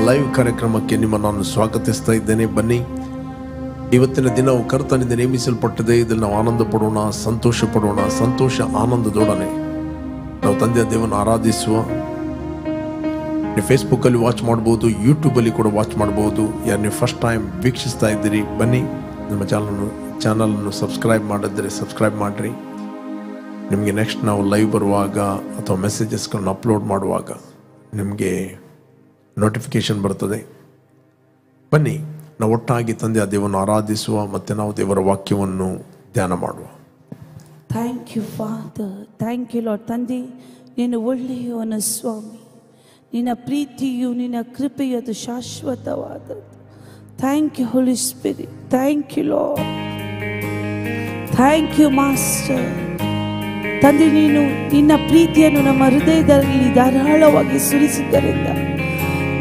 Live ಕಾರ್ಯಕ್ರಮಕ್ಕೆ ನಾನು ಸ್ವಾಗತಿಸ್ತಾ ಇದ್ದೇನೆ. ಬನ್ನಿ, ಇವತ್ತಿನ ದಿನವು ಕರ್ತನಿಂದ ನೇಮಿಸಲ್ಪಟ್ಟಿದೆ. ಇದನ್ನು ನಾವು ಆನಂದ ಪಡೋಣ, ಸಂತೋಷ ಪಡೋಣ. ಸಂತೋಷ ಆನಂದದೊಡನೆ ನಾವು ತಂದೆಯ ದೇವನ ಆರಾಧಿಸುವ. ನೀವು ಫೇಸ್ಬುಕ್ಕಲ್ಲಿ ವಾಚ್ ಮಾಡ್ಬೋದು, ಯೂಟ್ಯೂಬಲ್ಲಿ ಕೂಡ ವಾಚ್ ಮಾಡ್ಬೋದು. ಯಾರು ನೀವು ಫಸ್ಟ್ ಟೈಮ್ ವೀಕ್ಷಿಸ್ತಾ ಇದ್ದೀರಿ, ಬನ್ನಿ ನಮ್ಮ ಚಾನಲನ್ನು ಸಬ್ಸ್ಕ್ರೈಬ್ ಮಾಡಿದ್ರೆ ಸಬ್ಸ್ಕ್ರೈಬ್ ಮಾಡಿರಿ. ನಿಮಗೆ ನೆಕ್ಸ್ಟ್ ನಾವು ಲೈವ್ ಬರುವಾಗ ಅಥವಾ ಮೆಸೇಜಸ್ಗಳನ್ನು ಅಪ್ಲೋಡ್ ಮಾಡುವಾಗ ನಿಮಗೆ ನೋಟಿಫಿಕೇಶನ್ ಬರ್ತದೆ. ಬನ್ನಿ, ನಾವು ಒಟ್ಟಾಗಿ ತಂದೆಯ ದೇವರನ್ನು ಆರಾಧಿಸುವ ಮತ್ತು ನಾವು ದೇವರ ವಾಕ್ಯವನ್ನು ಧ್ಯಾನ ಮಾಡುವ. Thank you father, thank you lord. ತಂದೆ, ನೀನು ಒಳ್ಳೆಯವನು ಸ್ವಾಮಿ. ನಿನ್ನ ಪ್ರೀತಿಯು ನಿನ್ನ ಕೃಪೆಯು ಅದು ಶಾಶ್ವತವಾದದ್ದು. Thank you holy spirit, thank you lord, thank you master. ತಂದೆ, ನೀನು ನಿನ್ನ ಪ್ರೀತಿಯನ್ನು ನಮ್ಮ ಹೃದಯದಲ್ಲಿ ಧಾರಾಳವಾಗಿ ಸುರಿಸಿದ್ದರಿಂದ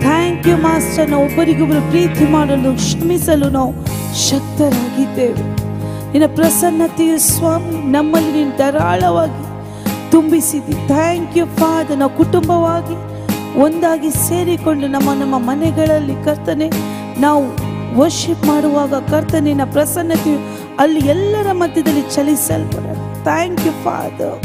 ಥ್ಯಾಂಕ್ ಯು ಮಾಸ್ಟರ್. ನಾವು ಒಬ್ಬರಿಗೊಬ್ಬರು ಪ್ರೀತಿ ಮಾಡಲು, ಕ್ಷಮಿಸಲು ನಾವು ಶಕ್ತರಾಗಿದ್ದೇವೆ. ನಿನ್ನ ಪ್ರಸನ್ನತೆಯು ಸ್ವಾಮಿ ನಮ್ಮಲ್ಲಿ ನೀನು ಧಾರಾಳವಾಗಿ ತುಂಬಿಸಿದಿ. Thank you father. ನಾವು ಕುಟುಂಬವಾಗಿ ಒಂದಾಗಿ ಸೇರಿಕೊಂಡು ನಮ್ಮ ಮನೆಗಳಲ್ಲಿ ಕರ್ತನೆ ನಾವು ವರ್ಷಿಪ್ ಮಾಡುವಾಗ ಕರ್ತನಿನ ಪ್ರಸನ್ನತೆಯು ಅಲ್ಲಿ ಎಲ್ಲರ ಮಧ್ಯದಲ್ಲಿ ಚಲಿಸಲ್ಪಡ. Thank you father.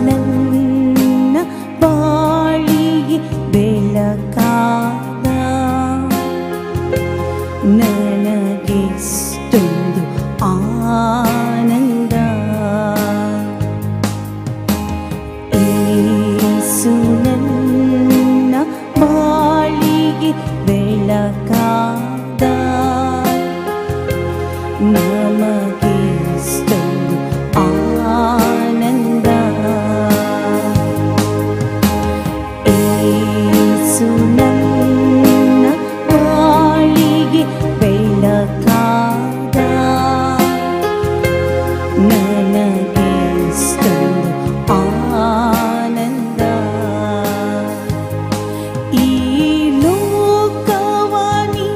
ನನ್ನ ಬಾಳಿಗೆ ಬೆಳಕಾದ ನನಗೆಷ್ಟೊಂದು ಆನಂದ. ಏಸು ನನ್ನ ಬಾಳಿಗೆ ಬೆಳಕಾದ ನಮಗೆಷ್ಟೊಂದು ಆನಂದ. ಏಸು ನನ್ನ ಬಾಳಿಗೆ ಬೆಳಕಾದ ನನಗೆಷ್ಟೊಂದು ಆನಂದ. ಈ ಲೋಕವಾನಿ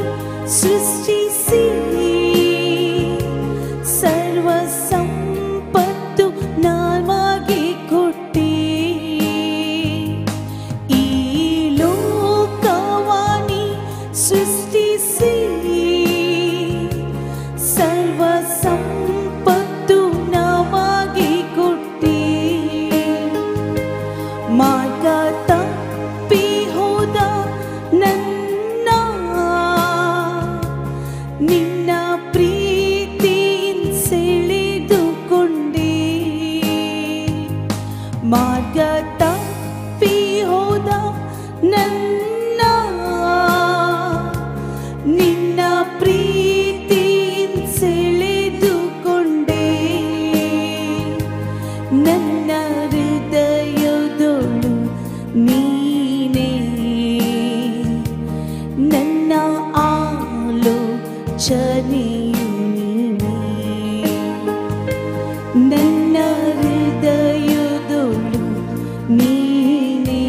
ಸೃಷ್ಟಿಸಿ ಸರ್ವ ಸಂಪತ್ತು ನಮಗೆ ಕೊಟ್ಟಿ. ಈ ಲೋಕವಾನಿ ಸೃಷ್ಟಿಸಿ ಸರ್ವ ಸಂಪತ್ತು ನಮಗೆ ಕೊಟ್ಟಿ. ಮಾರ್ಗ ತಪ್ಪಿ ಹೋದ ನನ್ನ ನಿನ್ನ ಪ್ರೀತಿಯಿಂದ ಸೆಳೆದುಕೊಂಡೆ. ಮಾರ್ಗ ತಪ್ಪಿ ಹೋದ ನನ್ನ ನಿನ್ನ ಪ್ರೀತಿಯಿಂದ ಸೆಳೆದುಕೊಂಡೆ. ನನ್ನ ಹೃದಯದೊಳು ನೀನೇ, ನನ್ನ ಆಲೋಚನೆಯು ನೀನೇ. ನನ್ನ ಹೃದಯದೊಳು ನೀನೇ,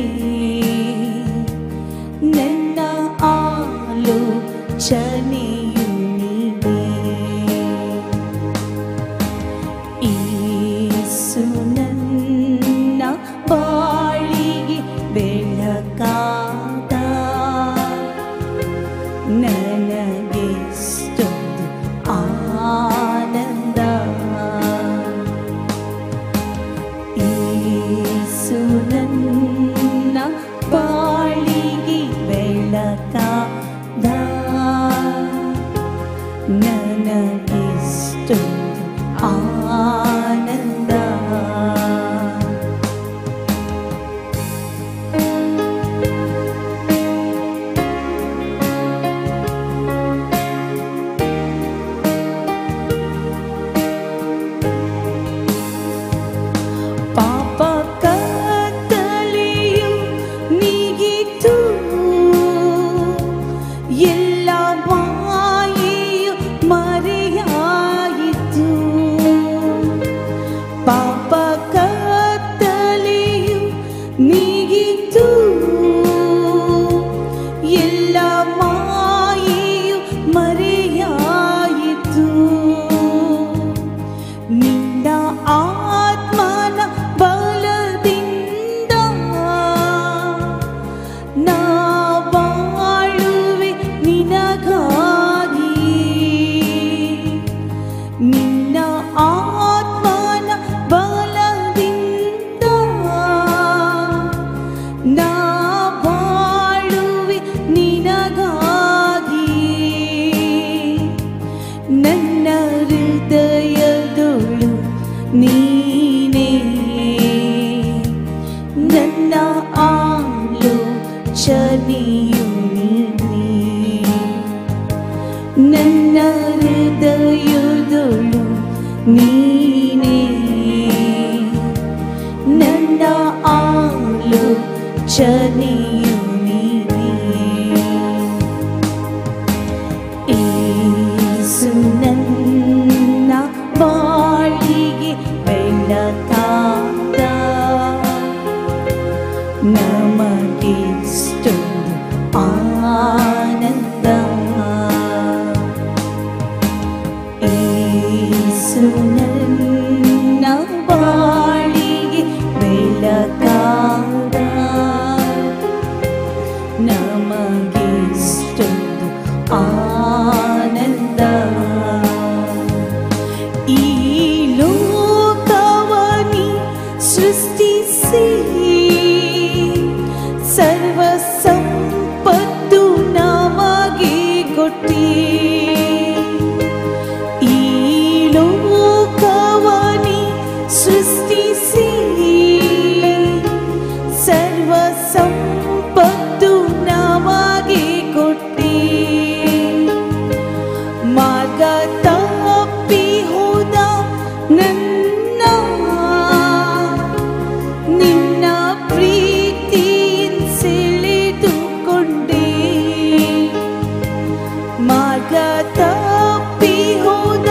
ಚನೆಯು ನೀನೇ ನನ್ನ ಹೃದಯದೊಳು ನೀನೇ ನನ್ನ ಆಲೋಚನೆಯು ನೀನೇ ಯೇಸು ನನ್ನ ಬಾಳಿಗೆ ಬೆಳಕಾದ ನಮಗೆಷ್ಟೊಂದು ಆನಂದ ಯೇಸು ನನ್ನ ಬಾಳಿಗೆ ಬೆಳಕಾದ ನಮಗೆಷ್ಟೊಂದು ಆನಂದ ಈ ಲೋಕವನಿ ಸೃಷ್ಟಿಸಿ ಸರ್ವ ಸಂಪತ್ತು ನಮಗೆ ಕೊಟ್ಟಿ ಈ ಲೋಕವನಿ ಸೃಷ್ಟಿಸಿ ಸರ್ವ ಸಂಪತ್ತು ನಮಗೆ ಕೊಟ್ಟಿ ಮಾರ್ಗ ತಪ್ಪಿ ಹೋದ ನನ್ನ ನಿನ್ನ ಪ್ರೀತಿಯಿಂದ ಸೆಳೆದುಕೊಂಡೆ ಮಾರ್ಗ ತಪ್ಪಿ ಹೋದ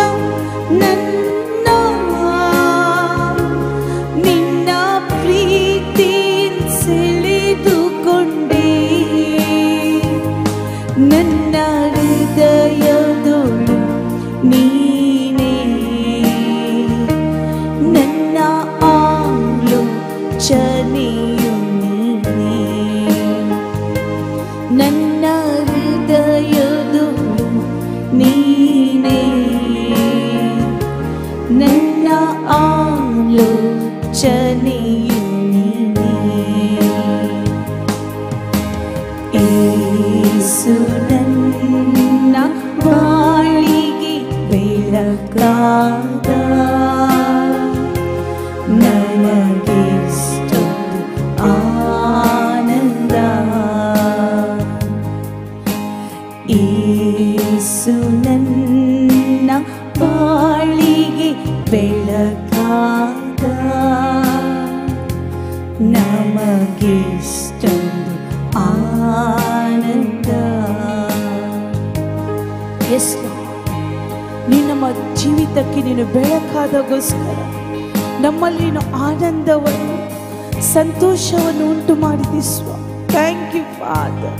ನನ್ನ ನಿನ್ನ ಪ್ರೀತಿಯಿಂದ ಸೆಳೆದುಕೊಂಡೆ ನನ್ನ ಹೃದಯದೊಳು ನೀನೇ ನನ್ನ ಆಲೋಚನೆಯು ನೀನೇ ನನ್ನ ಹೃದಯದೊಳು ನೀನೇ ನನ್ನ ಆಲೋಚನೆಯು ನೀನೇ ಯೇಸು ನನ್ನ ಬಾಳಿಗೆ ಬೆಳಕಾದ ನನಗೆಷ್ಟೊಂದು ಆನಂದ ಯೇಸು ನನ್ನ ಬಾಳಿಗೆ ಬೆಳಕಾದ ನಮಗೆಷ್ಟೊಂದು ಆನಂದ ಎಸ್ ನೀನು ನಮ್ಮ ಜೀವಿತಕ್ಕೆ ನೀನು ಬೆಳಕಾದಗೋಸ್ಕರ ನಮ್ಮಲ್ಲಿ ನೀನು ಆನಂದವನ್ನು ಸಂತೋಷವನ್ನು ಉಂಟು ಮಾಡಿದಿ ಸ್ವಾಮಿ. Thank you father.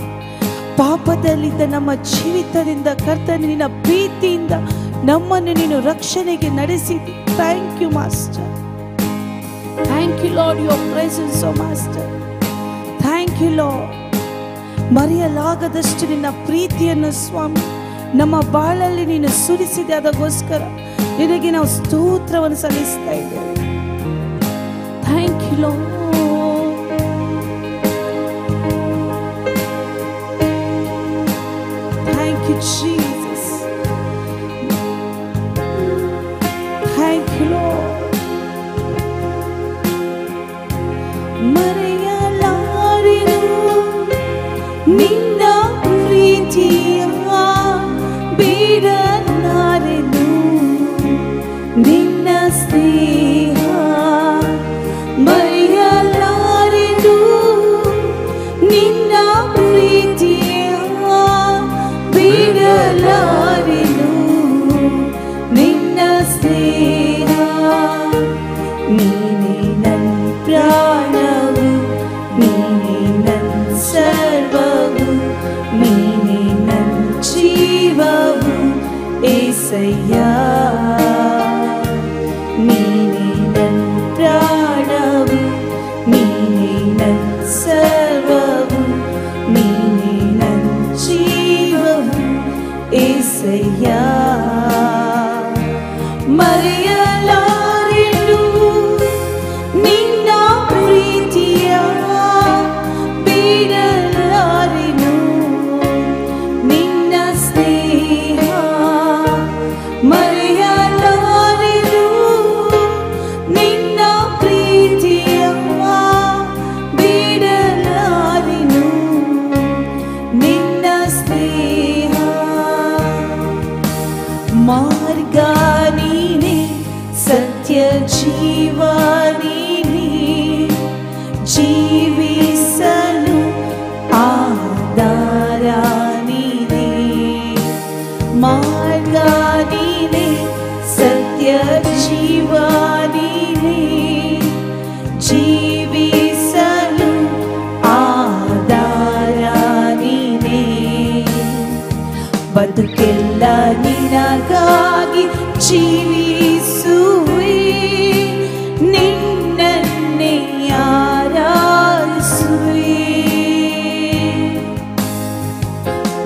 ಪಾಪದಲ್ಲಿದ್ದ ನಮ್ಮ ಜೀವಿತದಿಂದ ಕರ್ತನೆ ನಿನ್ನ ಪ್ರೀತಿಯಿಂದ ನಮ್ಮನ್ನು ನೀನು ರಕ್ಷಣೆಗೆ ನಡೆಸಿದಿ. Thank you master. Thank you lord your presence o master. Thank you lord. ಮರೆಯಲಾಗದಷ್ಟು ನಿನ್ನ ಪ್ರೀತಿಯನ್ನು ಸ್ವಾಮಿ ನಮ್ಮ ಬಾಳಲ್ಲಿ ನೀನು ಸುರಿಸಿದೆ. ಅದಕ್ಕೋಸ್ಕರ ನಿನಗೆ ನಾವು ಸ್ತೋತ್ರವನ್ನು ಸಲ್ಲಿಸ್ತಾ ಇದ್ದೇವೆ. Thank you lord. Thank you Jesus. Thank you lord. ಮರೆಯಲಾರೆನು ನಿನ್ನ ಪ್ರೀತಿಯ ಬಿಡಲಾರೆನು ನಿನ್ನ ಸ್ನೇಹ ಮರೆಯಲಾರೆನು ನಿನ್ನ ಪ್ರೀತಿಯ ಬಿಡಲಾರೆನು ನಿನ್ನ ಸ್ನೇಹ ನೀನೇ ನನ್ನ ಪ್ರಾಣವು ನೀನೇ ನನ್ನ ಸರ್ವವು ನೀನೇ ನನ್ನ ಜೀವವು ಏಸಯ್ಯ ನೀನೇ ನನ್ನ ಪ್ರಾಣವು ನೀನೇ ನನ್ನ ಸರ್ವವು ನೀನೇ ನನ್ನ ಜೀವವು ಏಸಯ್ಯ ಮರೆಯಲಾರೆನು ನಿನ್ನ ಪ್ರೀತಿಯ ಬಿಡಲಾರೆನು ನಿನ್ನ ಸ್ನೇಹ ಮರೆಯಲಾರೆನು ನಿನ್ನ ಪ್ರೀತಿಯ ಬಿಡಲಾರೆನು ಜೀವಿಸಲು ಆಧಾರ ನೀನೇ, ಮಾರ್ಗ ನೀನೇ, ಸತ್ಯ ಜೀವ ನೀನೇ, ಜೀವಿಸಲು ಆಧಾರ ನೀನೇ. ಬದುಕೆಲ್ಲ ನಿನಗಾಗಿ ಜೀವಿಸುವೆ, ನಿನ್ನನ್ನೇ ಆರಾಧಿಸುವೆ.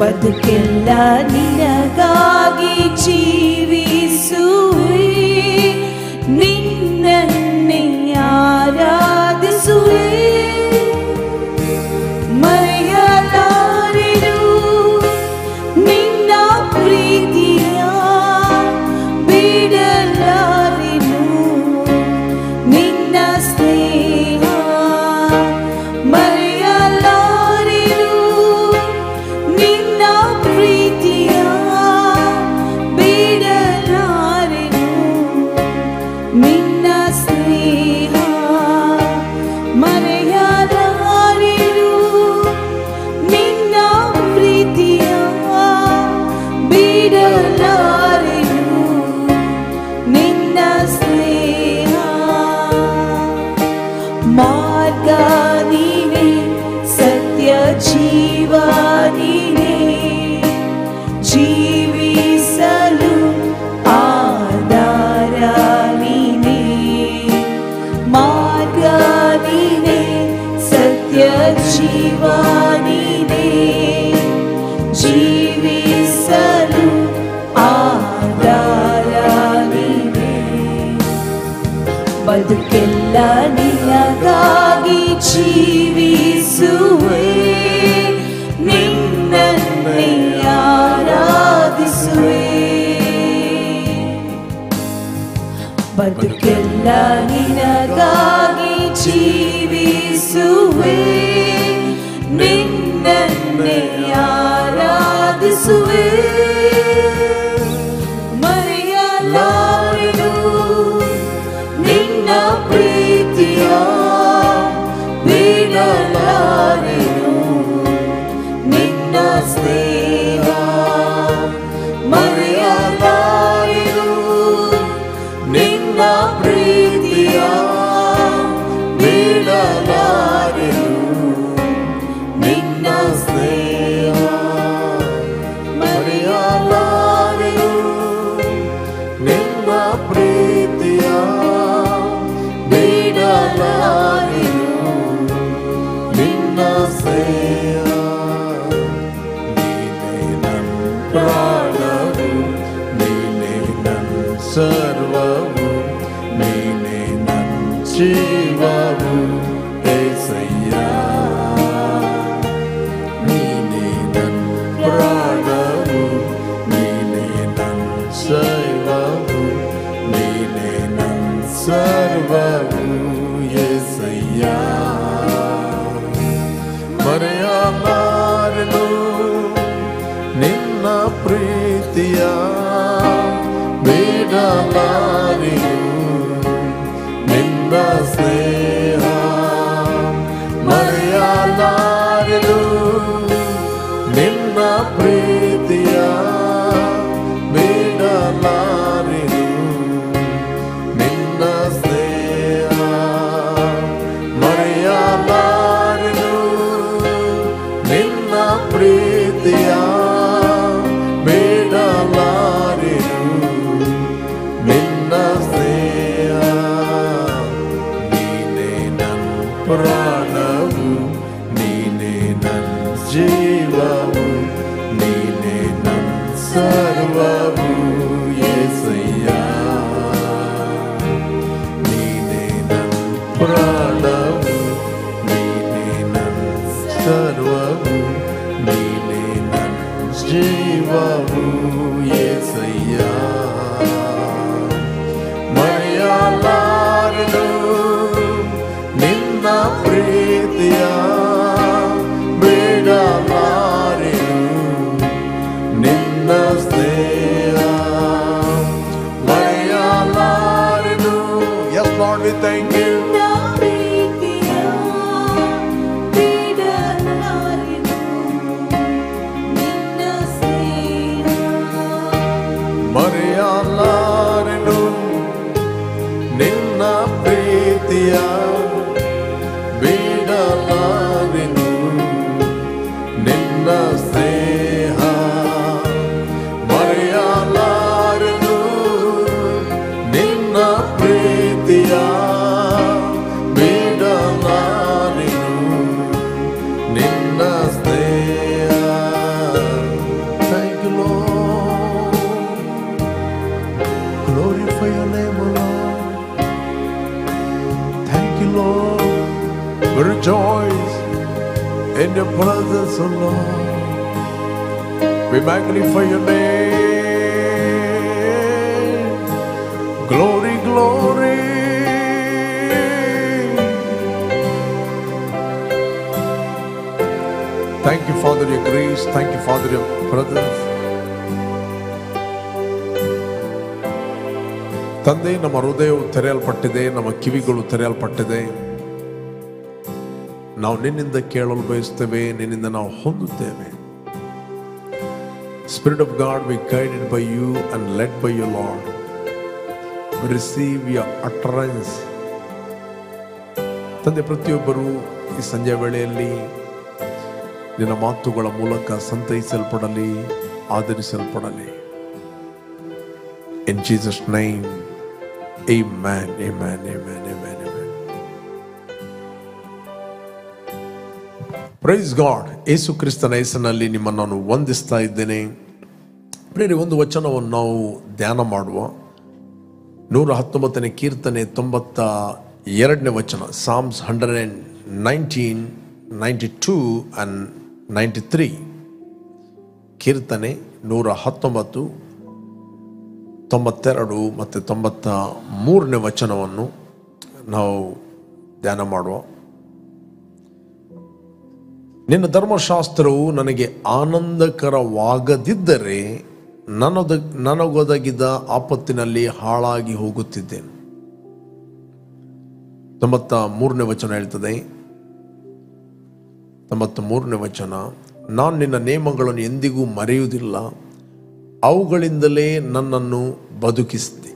ಬದುಕೆಲ್ಲ ನಿನಗಾಗಿ ಜೀವಿಸುವೆ, ನಿನ್ನನ್ನೇ ಆರಾಧಿಸುವೆ. ಮರೆಯಲಾರೆನು ನಿನ್ನ ಪ್ರೀತಿಯ, ಬಿಡಲಾರೆನು ನಿನ್ನ ಸ್ನೇಹ. ಮರೆಯಲಾರೆನು ನಿನ್ನ ಪ್ರೀತಿಯ, ಬಿಡಲಾರೆನು ನಿನ್ನ ಸ್ನೇಹ. ಮರೆಯಲಾರೆನು ನಿನ್ನ ಪ್ರೀತಿಯ, ಬಿಡಲಾರೆನು ನಿನ್ನ ಸ್ನೇಹ. ಮಾರ್ಗ ನೀನೇ, ಸತ್ಯ ಜೀವ ನೀನೇ, ಜೀವಿಸಲು ಆಧಾರ ನೀನೇ. ಮಾರ್ಗ ನೀನೇ, ಸತ್ಯ ಜೀವ ನೀನೇ, ಜೀವಿಸಲು ಆಧಾರ ನೀನೇ. ಬದುಕೆಲ್ಲ ನಿನಗಾಗಿ ಜೀವಿಸುವೆ, ನಿನ್ನನ್ನೇ ಆರಾಧಿಸುವೆ. ಬದುಕೆಲ್ಲ ನಿನಗಾಗಿ ಜೀವಿಸುವೆ, ನಿನ್ನನ್ನೇ ಆರಾಧಿಸುವೆ. ಮರೆಯಲಾರೆನು ನಿನ್ನ ಪ್ರೀತಿಯ, ಬಿಡಲಾರೆನು ನಿನ್ನ ಸ್ನೇಹ. ಮರೆಯಲಾರೆನು ನಿನ್ನ ಪ್ರೀತಿಯ, ಬಿಡಲಾರೆನು ನಿನ್ನ ಸ್ನೇಹ. ಮರೆಯಲಾರೆನು ನಿನ್ನ ಪ್ರೀತಿಯ, ಬಿಡಲಾರೆನು ನಿನ್ನ ಸ್ನೇಹ. ನೀನೇ ನನ್ನ ಪ್ರಾಣವು, ನೀನೇ ನನ್ನ ಸರ್ವವು, ನೀನೇ ನನ್ನ ಜೀವವು ಏಸಯ್ಯ. ನೀನೇ ನನ್ನ ಪ್ರಾಣವು, ನೀನೇ ನನ್ನ ಸರ್ವವು, ನೀನೇ ನನ್ನ ಸರ್ವವು ಏಸಯ್ಯ. ಮರೆಯಲಾರೆನು ನಿನ್ನ ಪ್ರೀತಿಯ, ಬಿಡಲಾರೆನು ನಿನ್ನ ಸ್ನೇಹ. ಮರೆಯಲಾರೆನು ನಿನ್ನ ಪ್ರೀತಿಯ, ಬಿಡಲಾರೆನು ನಿನ್ನ ಸ್ನೇಹ. ಮರೆಯಲಾರೆನು ನಿನ್ನ ಪ್ರೀತಿಯ, ಬಿಡಲಾರೆನು ನಿನ್ನ ಸ್ನೇಹ. ನೀನೇ ನನ್ನ ಪ್ರಾಣವು, ನೀನೇ ನನ್ನ ಜೀವವು, ನೀನೇ ನನ್ನ ಸರ್ವವು ಏಸಯ್ಯ. ನೀನೇ ನನ್ನ ಪ್ರಾಣವು, ನೀನೇ ನನ್ನ ಸರ್ವವು, ನೀನೇ ನನ್ನ ಜೀವವು ಏಸಯ್ಯ. ಮರೆಯಲಾರೆನು ನಿನ್ನ ಪ್ರೀತಿಯ, ಬಿಡಲಾರೆನು ನಿನ್ನ ಸ್ನೇಹ. ಮರೆಯಲಾರೆನು. Yes, Lord, we thank you. We rejoice in your presence, O Lord. We magnify your name. Glory, glory. Thank you, Father, your grace. Thank you, Father, your presence. ತಂದೆ, ನಮ್ಮ ಹೃದಯವು ತೆರೆಯಲ್ಪಟ್ಟಿದೆ, ನಮ್ಮ ಕಿವಿಗಳು ತೆರೆಯಲ್ಪಟ್ಟಿದೆ. ನಾವು ನಿನ್ನಿಂದ ಕೇಳಲು ಬಯಸ್ತೇವೆ, ನಿನ್ನಿಂದ ನಾವು ಹೊಂದುತ್ತೇವೆ. Spirit of God, we guided by you and led by you, Lord. We receive your utterance. ತಂದೆ, ಪ್ರತಿಯೊಬ್ಬರು ಈ ಸಂಜೆ ವೇಳೆಯಲ್ಲಿ ನಿನ್ನ ಮಾತುಗಳ ಮೂಲಕ ಸಂತೈಸಲ್ಪಡಲಿ, ಆಧರಿಸಲ್ಪಡಲಿ. In Jesus' name, amen, amen, amen, amen, amen. Praise God. ಯೇಸು ಕ್ರಿಸ್ತನ ಹೆಸರಿನಲ್ಲಿ ನಿಮ್ಮನ್ನು ನಾನು ವಂದಿಸ್ತಾ ಇದ್ದೇನೆ. ಪ್ರಿಯರೇ, ಒಂದು ವಚನವನ್ನು ನಾವು ಧ್ಯಾನ ಮಾಡುವ. 119ನೇ ಕೀರ್ತನೆ 92ನೇ ವಚನ. Psalms 119, 92 and 93. ಕೀರ್ತನೆ 119, 92 ಮತ್ತು 93ನೇ ವಚನವನ್ನು ನಾವು ಧ್ಯಾನ ಮಾಡುವ. ನಿನ್ನ ಧರ್ಮಶಾಸ್ತ್ರವು ನನಗೆ ಆನಂದಕರವಾಗದಿದ್ದರೆ ನನಗೊದಗಿದ ಆಪತ್ತಿನಲ್ಲಿ ಹಾಳಾಗಿ ಹೋಗುತ್ತಿದ್ದೇನೆ. 93ನೇ ವಚನ ಹೇಳ್ತದೆ, 93ನೇ ವಚನ, ನಾನು ನಿನ್ನ ನೇಮಗಳನ್ನು ಎಂದಿಗೂ ಮರೆಯುವುದಿಲ್ಲ, ಅವುಗಳಿಂದಲೇ ನನ್ನನ್ನು ಬದುಕಿಸಿದೆ.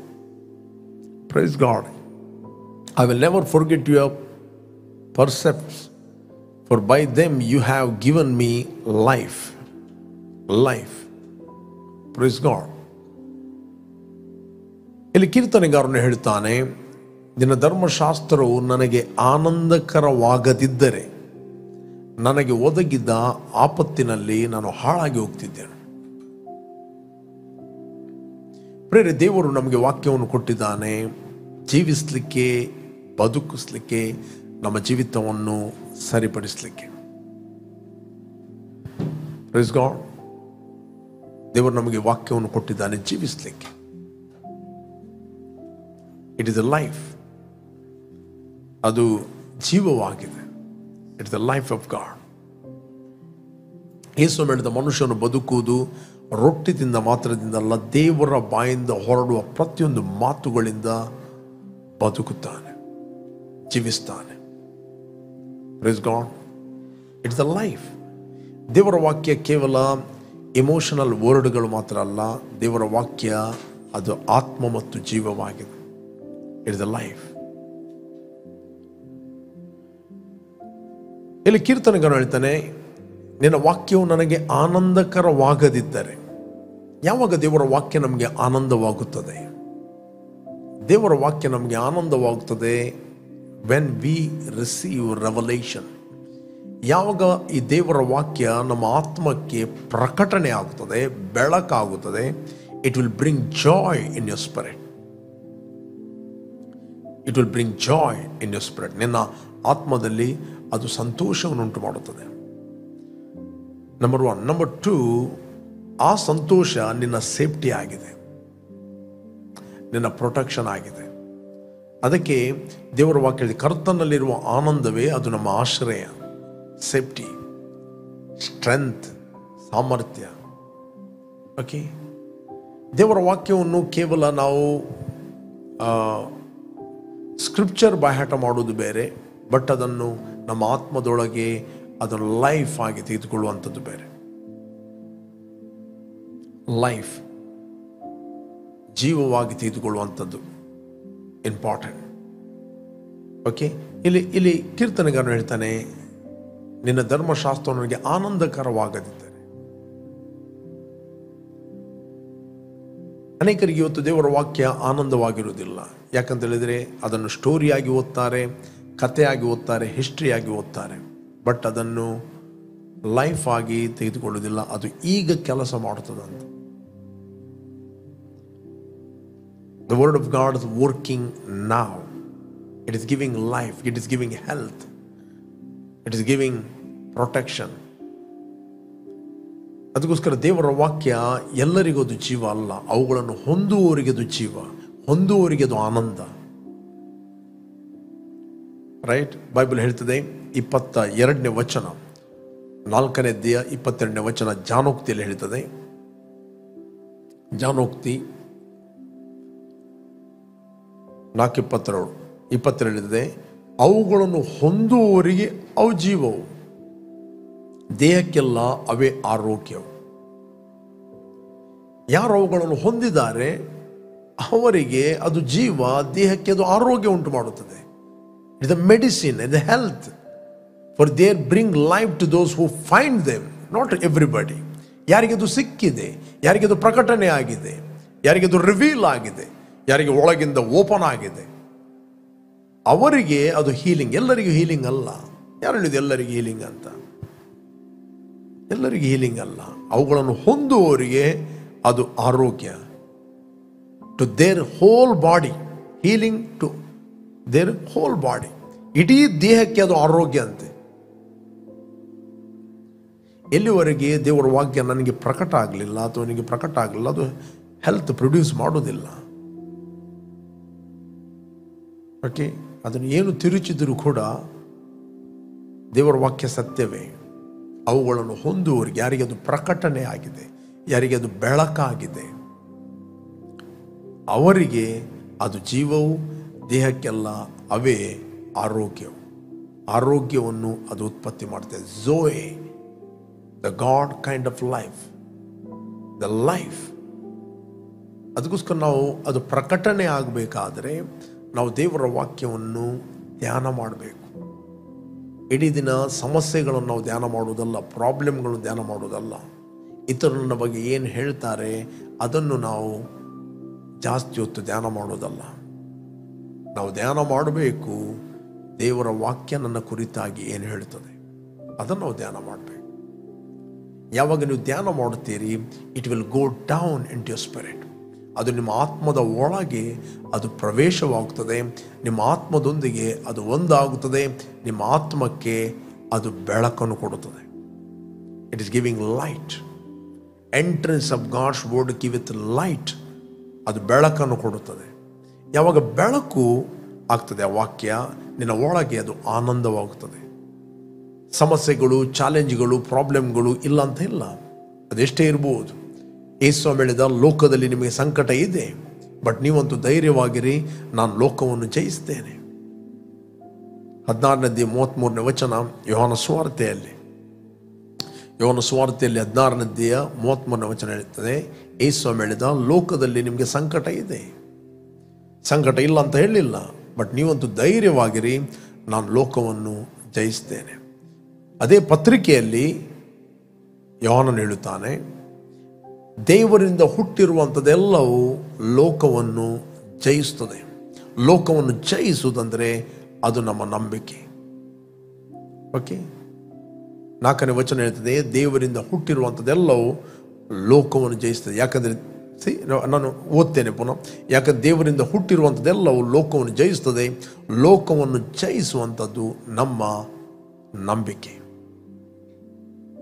Praise God. I will never forget your precepts, for by them you have given me life. Life. Praise God. ಇಲ್ಲಿ ಕೀರ್ತನೆಗಾರನು ಹೇಳ್ತಾನೆ, ನಿನ್ನ ಧರ್ಮಶಾಸ್ತ್ರವು ನನಗೆ ಆನಂದಕರವಾಗದಿದ್ದರೆ ನನಗೆ ಒದಗಿದ್ದ ಆಪತ್ತಿನಲ್ಲಿ ನಾನು ಹಾಳಾಗಿ ಹೋಗ್ತಿದ್ದೇನೆ. ಪ್ರಿಯರೇ, ದೇವರು ನಮಗೆ ವಾಕ್ಯವನ್ನು ಕೊಟ್ಟಿದ್ದಾನೆ, ಜೀವಿಸಲಿಕ್ಕೆ, ಬದುಕಿಸ್ಲಿಕ್ಕೆ, ನಮ್ಮ ಜೀವಿತವನ್ನು ಸರಿಪಡಿಸಲಿಕ್ಕೆ. Praise God. ದೇವರು ನಮಗೆ ವಾಕ್ಯವನ್ನು ಕೊಟ್ಟಿದ್ದಾನೆ ಜೀವಿಸಲಿಕ್ಕೆ. It is a life. ಅದು ಜೀವವಾಗಿದೆ. It is the life of God. ಯೇಸು ಹೇಳಿದ, ಮನುಷ್ಯನು ಬದುಕುವುದು ರೊಟ್ಟಿದಿಂದ ಮಾತ್ರದಿಂದಲ್ಲ, ದೇವರ ಬಾಯಿಂದ ಹೊರಡುವ ಪ್ರತಿಯೊಂದು ಮಾತುಗಳಿಂದ ಬದುಕುತ್ತಾನೆ, ಜೀವಿಸ್ತಾನೆ. Praise God. It's the life. ದೇವರ ವಾಕ್ಯ ಕೇವಲ ಇಮೋಷನಲ್ ವರ್ಡ್ಗಳು ಮಾತ್ರ ಅಲ್ಲ, ದೇವರ ವಾಕ್ಯ ಅದು ಆತ್ಮ ಮತ್ತು ಜೀವವಾಗಿದೆ. It's the life. ಇಲ್ಲಿ ಕೀರ್ತನೆಗಾರನು ಹೇಳ್ತಾನೆ, ನಿನ್ನ ವಾಕ್ಯವು ನನಗೆ ಆನಂದಕರವಾಗದಿದ್ದರೆ. ಯಾವಾಗ ದೇವರ ವಾಕ್ಯ ನಮಗೆ ಆನಂದವಾಗುತ್ತದೆ? ದೇವರ ವಾಕ್ಯ ನಮಗೆ ಆನಂದವಾಗುತ್ತದೆ when we receive revelation. ಯಾವಾಗ ಈ ದೇವರ ವಾಕ್ಯ ನಮ್ಮ ಆತ್ಮಕ್ಕೆ ಪ್ರಕಟಣೆ ಆಗುತ್ತದೆ, ಬೆಳಕಾಗುತ್ತದೆ, it will bring joy in your spirit. It will bring joy in your spirit. ನಿನ್ನ ಆತ್ಮದಲ್ಲಿ ಅದು ಸಂತೋಷವನ್ನು ಉಂಟು ಮಾಡುತ್ತದೆ. ನಂಬರ್ 1. ನಂಬರ್ 2, ಆ ಸಂತೋಷ ನಿನ್ನ ಸೇಫ್ಟಿ ಆಗಿದೆ, ನಿನ್ನ ಪ್ರೊಟೆಕ್ಷನ್ ಆಗಿದೆ. ಅದಕ್ಕೆ ದೇವರ ವಾಕ್ಯದಲ್ಲಿ ಕರ್ತನಲ್ಲಿರುವ ಆನಂದವೇ ಅದು ನಮ್ಮ ಆಶ್ರಯ, ಸೇಫ್ಟಿ, ಸ್ಟ್ರೆಂತ್, ಸಾಮರ್ಥ್ಯ. ಓಕೆ, ದೇವರ ವಾಕ್ಯವನ್ನು ಕೇವಲ ನಾವು ಸ್ಕ್ರಿಪ್ಚರ್ ಬಾಯ್ಹಾಟ ಮಾಡೋದು ಬೇರೆ, ಬಟ್ ಅದನ್ನು ನಮ್ಮ ಆತ್ಮದೊಳಗೆ ಅದನ್ನು ಲೈಫ್ ಆಗಿ ತೆಗೆದುಕೊಳ್ಳುವಂಥದ್ದು ಬೇರೆ. ಲೈಫ್, ಜೀವವಾಗಿ ತೆಗೆದುಕೊಳ್ಳುವಂಥದ್ದು ಇಂಪಾರ್ಟೆಂಟ್. ಓಕೆ, ಇಲ್ಲಿ ಕೀರ್ತನೆಗಾರನು ಹೇಳ್ತಾನೆ, ನಿನ್ನ ಧರ್ಮಶಾಸ್ತ್ರ ನನಗೆ ಆನಂದಕರವಾಗದಿದ್ದರೆ. ಅನೇಕರಿಗೆ ಇವತ್ತು ದೇವರ ವಾಕ್ಯ ಆನಂದವಾಗಿರುವುದಿಲ್ಲ. ಯಾಕಂತ ಹೇಳಿದರೆ ಅದನ್ನು ಸ್ಟೋರಿಯಾಗಿ ಓದ್ತಾರೆ, ಕಥೆಯಾಗಿ ಓದ್ತಾರೆ, ಹಿಸ್ಟ್ರಿಯಾಗಿ ಓದ್ತಾರೆ, ಬಟ್ ಅದನ್ನು ಲೈಫ್ ಆಗಿ ತೆಗೆದುಕೊಳ್ಳುವುದಿಲ್ಲ. ಅದು ಈಗ ಕೆಲಸ ಮಾಡುತ್ತದಂತ. The word of God is working now. It is giving life. It is giving health. It is giving protection. ಅದಕ್ಕೋಸ್ಕರ ದೇವರ ವಾಕ್ಯ ಎಲ್ಲರಿಗೂ ಅದು ಜೀವ ಅಲ್ಲ, ಅವುಗಳನ್ನು ಹೊಂದುವವರಿಗೆ ಅದು ಜೀವ, ಹೊಂದುವವರಿಗೆ ಅದು ಆನಂದ. ರೈಟ್? ಬೈಬಲ್ ಹೇಳ್ತದೆ 22ನೇ ವಚನ, 4ನೇ ಅಧ್ಯಾಯ 22ನೇ ವಚನ ಜಾನೋಕ್ತಿಯಲ್ಲಿ ಹೇಳ್ತದೆ. ಜಾನೋಕ್ತಿ 4:22 ಹೇಳಿದೆ, ಅವುಗಳನ್ನು ಹೊಂದುವವರಿಗೆ ಅವು ಜೀವವು, ದೇಹಕ್ಕೆಲ್ಲ ಅವೇ ಆರೋಗ್ಯವು. ಯಾರು ಅವುಗಳನ್ನು ಹೊಂದಿದ್ದಾರೆ ಅವರಿಗೆ ಅದು ಜೀವ, ದೇಹಕ್ಕೆ ಅದು ಆರೋಗ್ಯ ಉಂಟು ಮಾಡುತ್ತದೆ. It the medicine and the health, for their bring life to those who find them, not everybody. ಯಾರಿಗೆ ಅದು ಸಿಕ್ಕಿದೆ, ಯಾರಿಗೆ ಅದು ಪ್ರಕಟಣೆ ಆಗಿದೆ, ಯಾರಿಗೆ ಅದು ರಿವೀಲ್ ಆಗಿದೆ, ಯಾರಿಗೆ ಒಳಗಿಂದ ಓಪನ್ ಆಗಿದೆ, ಅವರಿಗೆ ಅದು ಹೀಲಿಂಗ್. ಎಲ್ಲರಿಗೂ ಹೀಲಿಂಗ್ ಅಲ್ಲ. ಯಾರು ಹೇಳಿದ್ರು ಎಲ್ಲರಿಗೂ ಹೀಲಿಂಗ್ ಅಂತ? ಎಲ್ಲರಿಗೂ ಹೀಲಿಂಗ್ ಅಲ್ಲ. ಅವುಗಳನ್ನು ಹೊಂದುವವರಿಗೆ ಅದು ಆರೋಗ್ಯ, to their whole body, healing to their whole body. ಇಡೀ ದೇಹಕ್ಕೆ ಅದು ಆರೋಗ್ಯ ಅಂತೆ. ಎಲ್ಲಿವರೆಗೆ ದೇವರ ವಾಕ್ಯ ನನಗೆ ಪ್ರಕಟ ಆಗಲಿಲ್ಲ ಅಥವಾ ನನಗೆ ಪ್ರಕಟ ಆಗಲಿಲ್ಲ, ಅದು ಹೆಲ್ತ್ ಪ್ರೊಡ್ಯೂಸ್ ಮಾಡೋದಿಲ್ಲ. ಓಕೆ, ಅದನ್ನು ಏನು ತಿರುಚಿದರೂ ಕೂಡ ದೇವರ ವಾಕ್ಯ ಸತ್ಯವೇ. ಅವುಗಳನ್ನು ಹೊಂದುವವರಿಗೆ, ಯಾರಿಗೆ ಅದು ಪ್ರಕಟಣೆ ಆಗಿದೆ, ಯಾರಿಗೆ ಅದು ಬೆಳಕಾಗಿದೆ, ಅವರಿಗೆ ಅದು ಜೀವವು, ದೇಹಕ್ಕೆಲ್ಲ ಅವೇ ಆರೋಗ್ಯವು. ಆರೋಗ್ಯವನ್ನು ಅದು ಉತ್ಪತ್ತಿ ಮಾಡ್ತದೆ. Zoe, the God kind of life, the life. ಅದಕ್ಕೋಸ್ಕರ ನಾವು ಅದು ಪ್ರಕಟಣೆ ಆಗಬೇಕಾದ್ರೆ ನಾವು ದೇವರ ವಾಕ್ಯವನ್ನು ಧ್ಯಾನ ಮಾಡಬೇಕು. ಇಡೀ ದಿನ ಸಮಸ್ಯೆಗಳನ್ನು ನಾವು ಧ್ಯಾನ ಮಾಡುವುದಲ್ಲ, ಪ್ರಾಬ್ಲಮ್ಗಳನ್ನು ಧ್ಯಾನ ಮಾಡುವುದಲ್ಲ, ಇತರನ ಬಗ್ಗೆ ಏನು ಹೇಳ್ತಾರೆ ಅದನ್ನು ನಾವು ಜಾಸ್ತಿ ಹೊತ್ತು ಧ್ಯಾನ ಮಾಡೋದಲ್ಲ. ನಾವು ಧ್ಯಾನ ಮಾಡಬೇಕು, ದೇವರ ವಾಕ್ಯ ನನ್ನ ಕುರಿತಾಗಿ ಏನು ಹೇಳ್ತದೆ ಅದನ್ನು ನಾವು ಧ್ಯಾನ ಮಾಡಬೇಕು. ಯಾವಾಗ ನೀವು ಧ್ಯಾನ ಮಾಡುತ್ತೀರಿ, it will go down into your spirit. ಅದು ನಿಮ್ಮ ಆತ್ಮದ ಒಳಗೆ ಅದು ಪ್ರವೇಶವಾಗುತ್ತದೆ, ನಿಮ್ಮ ಆತ್ಮದೊಂದಿಗೆ ಅದು ಒಂದಾಗುತ್ತದೆ, ನಿಮ್ಮ ಆತ್ಮಕ್ಕೆ ಅದು ಬೆಳಕನ್ನು ಕೊಡುತ್ತದೆ. It is giving light. Entrance of God's word giveth light. ಅದು ಬೆಳಕನ್ನು ಕೊಡುತ್ತದೆ. ಯಾವಾಗ ಬೆಳಕು ಆಗ್ತದೆ ಆ ವಾಕ್ಯ, ನಿನ್ನ ಒಳಗೆ ಅದು ಆನಂದವಾಗುತ್ತದೆ. ಸಮಸ್ಯೆಗಳು, ಚಾಲೆಂಜ್ಗಳು, ಪ್ರಾಬ್ಲಮ್ಗಳು ಇಲ್ಲ ಅಂತ ಇಲ್ಲ, ಅದೆಷ್ಟೇ ಇರ್ಬೋದು. ಯೇಸು ಹೇಳಿದ, ಲೋಕದಲ್ಲಿ ನಿಮಗೆ ಸಂಕಟ ಇದೆ, ಬಟ್ ನೀವಂತೂ ಧೈರ್ಯವಾಗಿರಿ, ನಾನು ಲೋಕವನ್ನು ಜಯಿಸ್ತೇನೆ. 16ನೇ 33ನೇ ವಚನ ಯೋಹಾನ ಸುವಾರ್ತೆಯಲ್ಲಿ 16ನೇ 33ನೇ ವಚನ ಹೇಳ್ತದೆ, ಯೇಸು ಹೇಳಿದ, ಲೋಕದಲ್ಲಿ ನಿಮಗೆ ಸಂಕಟ ಇದೆ. ಸಂಕಟ ಇಲ್ಲ ಅಂತ ಹೇಳಿಲ್ಲ, ಬಟ್ ನೀವಂತೂ ಧೈರ್ಯವಾಗಿರಿ, ನಾನು ಲೋಕವನ್ನು ಜಯಿಸ್ತೇನೆ. ಅದೇ ಪತ್ರಿಕೆಯಲ್ಲಿ ಯೋಹಾನನು ಹೇಳುತ್ತಾನೆ, ದೇವರಿಂದ ಹುಟ್ಟಿರುವಂಥದ್ದೆಲ್ಲವೂ ಲೋಕವನ್ನು ಜಯಿಸ್ತದೆ. ಲೋಕವನ್ನು ಜಯಿಸುವುದಂದರೆ ಅದು ನಮ್ಮ ನಂಬಿಕೆ. ಓಕೆ, 4ನೇ ವಚನ ಹೇಳ್ತದೆ, ದೇವರಿಂದ ಹುಟ್ಟಿರುವಂಥದ್ದೆಲ್ಲವೂ ಲೋಕವನ್ನು ಜಯಿಸ್ತದೆ. ಯಾಕಂದರೆ ನಾನು ಓದ್ತೇನೆ ಪುನಃ. ಯಾಕಂದರೆ ದೇವರಿಂದ ಹುಟ್ಟಿರುವಂಥದ್ದೆಲ್ಲವೂ ಲೋಕವನ್ನು ಜಯಿಸ್ತದೆ. ಲೋಕವನ್ನು ಜಯಿಸುವಂಥದ್ದು ನಮ್ಮ ನಂಬಿಕೆ.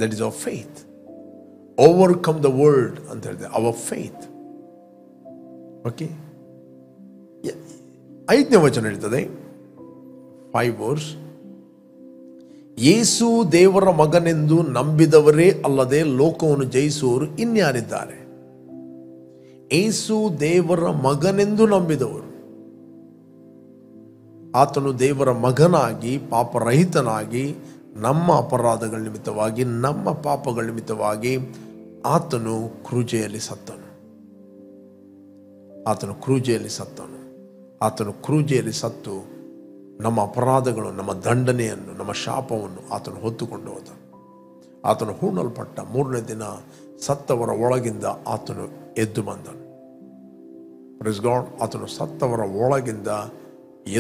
That is our faith. Overcome the world ಅಂತ ಹೇಳಿದೆ, ಅವರ್ ಫೇತ್. ಓಕೆ, 5ನೇ ವಚನ ಹೇಳ್ತದೆ, 5 ವರ್ಸ್, ಯೇಸು ದೇವರ ಮಗನೆಂದು ನಂಬಿದವರೇ ಅಲ್ಲದೆ ಲೋಕವನ್ನು ಜಯಿಸುವವರು ಇನ್ಯಾರಿದ್ದಾರೆ? ಯೇಸು ದೇವರ ಮಗನೆಂದು ನಂಬಿದವರು. ಆತನು ದೇವರ ಮಗನಾಗಿ ಪಾಪರಹಿತನಾಗಿ ನಮ್ಮ ಅಪರಾಧಗಳ ನಿಮಿತ್ತವಾಗಿ, ನಮ್ಮ ಪಾಪಗಳ ನಿಮಿತ್ತವಾಗಿ ಆತನು ಕ್ರೂಜೆಯಲ್ಲಿ ಸತ್ತನು. ಆತನು ಕ್ರೂಜೆಯಲ್ಲಿ ಸತ್ತನು. ಆತನು ಕ್ರೂಜೆಯಲ್ಲಿ ಸತ್ತು ನಮ್ಮ ಅಪರಾಧಗಳು, ನಮ್ಮ ದಂಡನೆಯನ್ನು, ನಮ್ಮ ಶಾಪವನ್ನು ಆತನು ಹೊತ್ತುಕೊಂಡು ಹೋದ. ಆತನು ಹೂಣಲ್ಪಟ್ಟ 3ನೇ ದಿನ ಸತ್ತವರ ಒಳಗಿಂದ ಆತನು ಎದ್ದು ಬಂದನು. Praise God. ಆತನು ಸತ್ತವರ ಒಳಗಿಂದ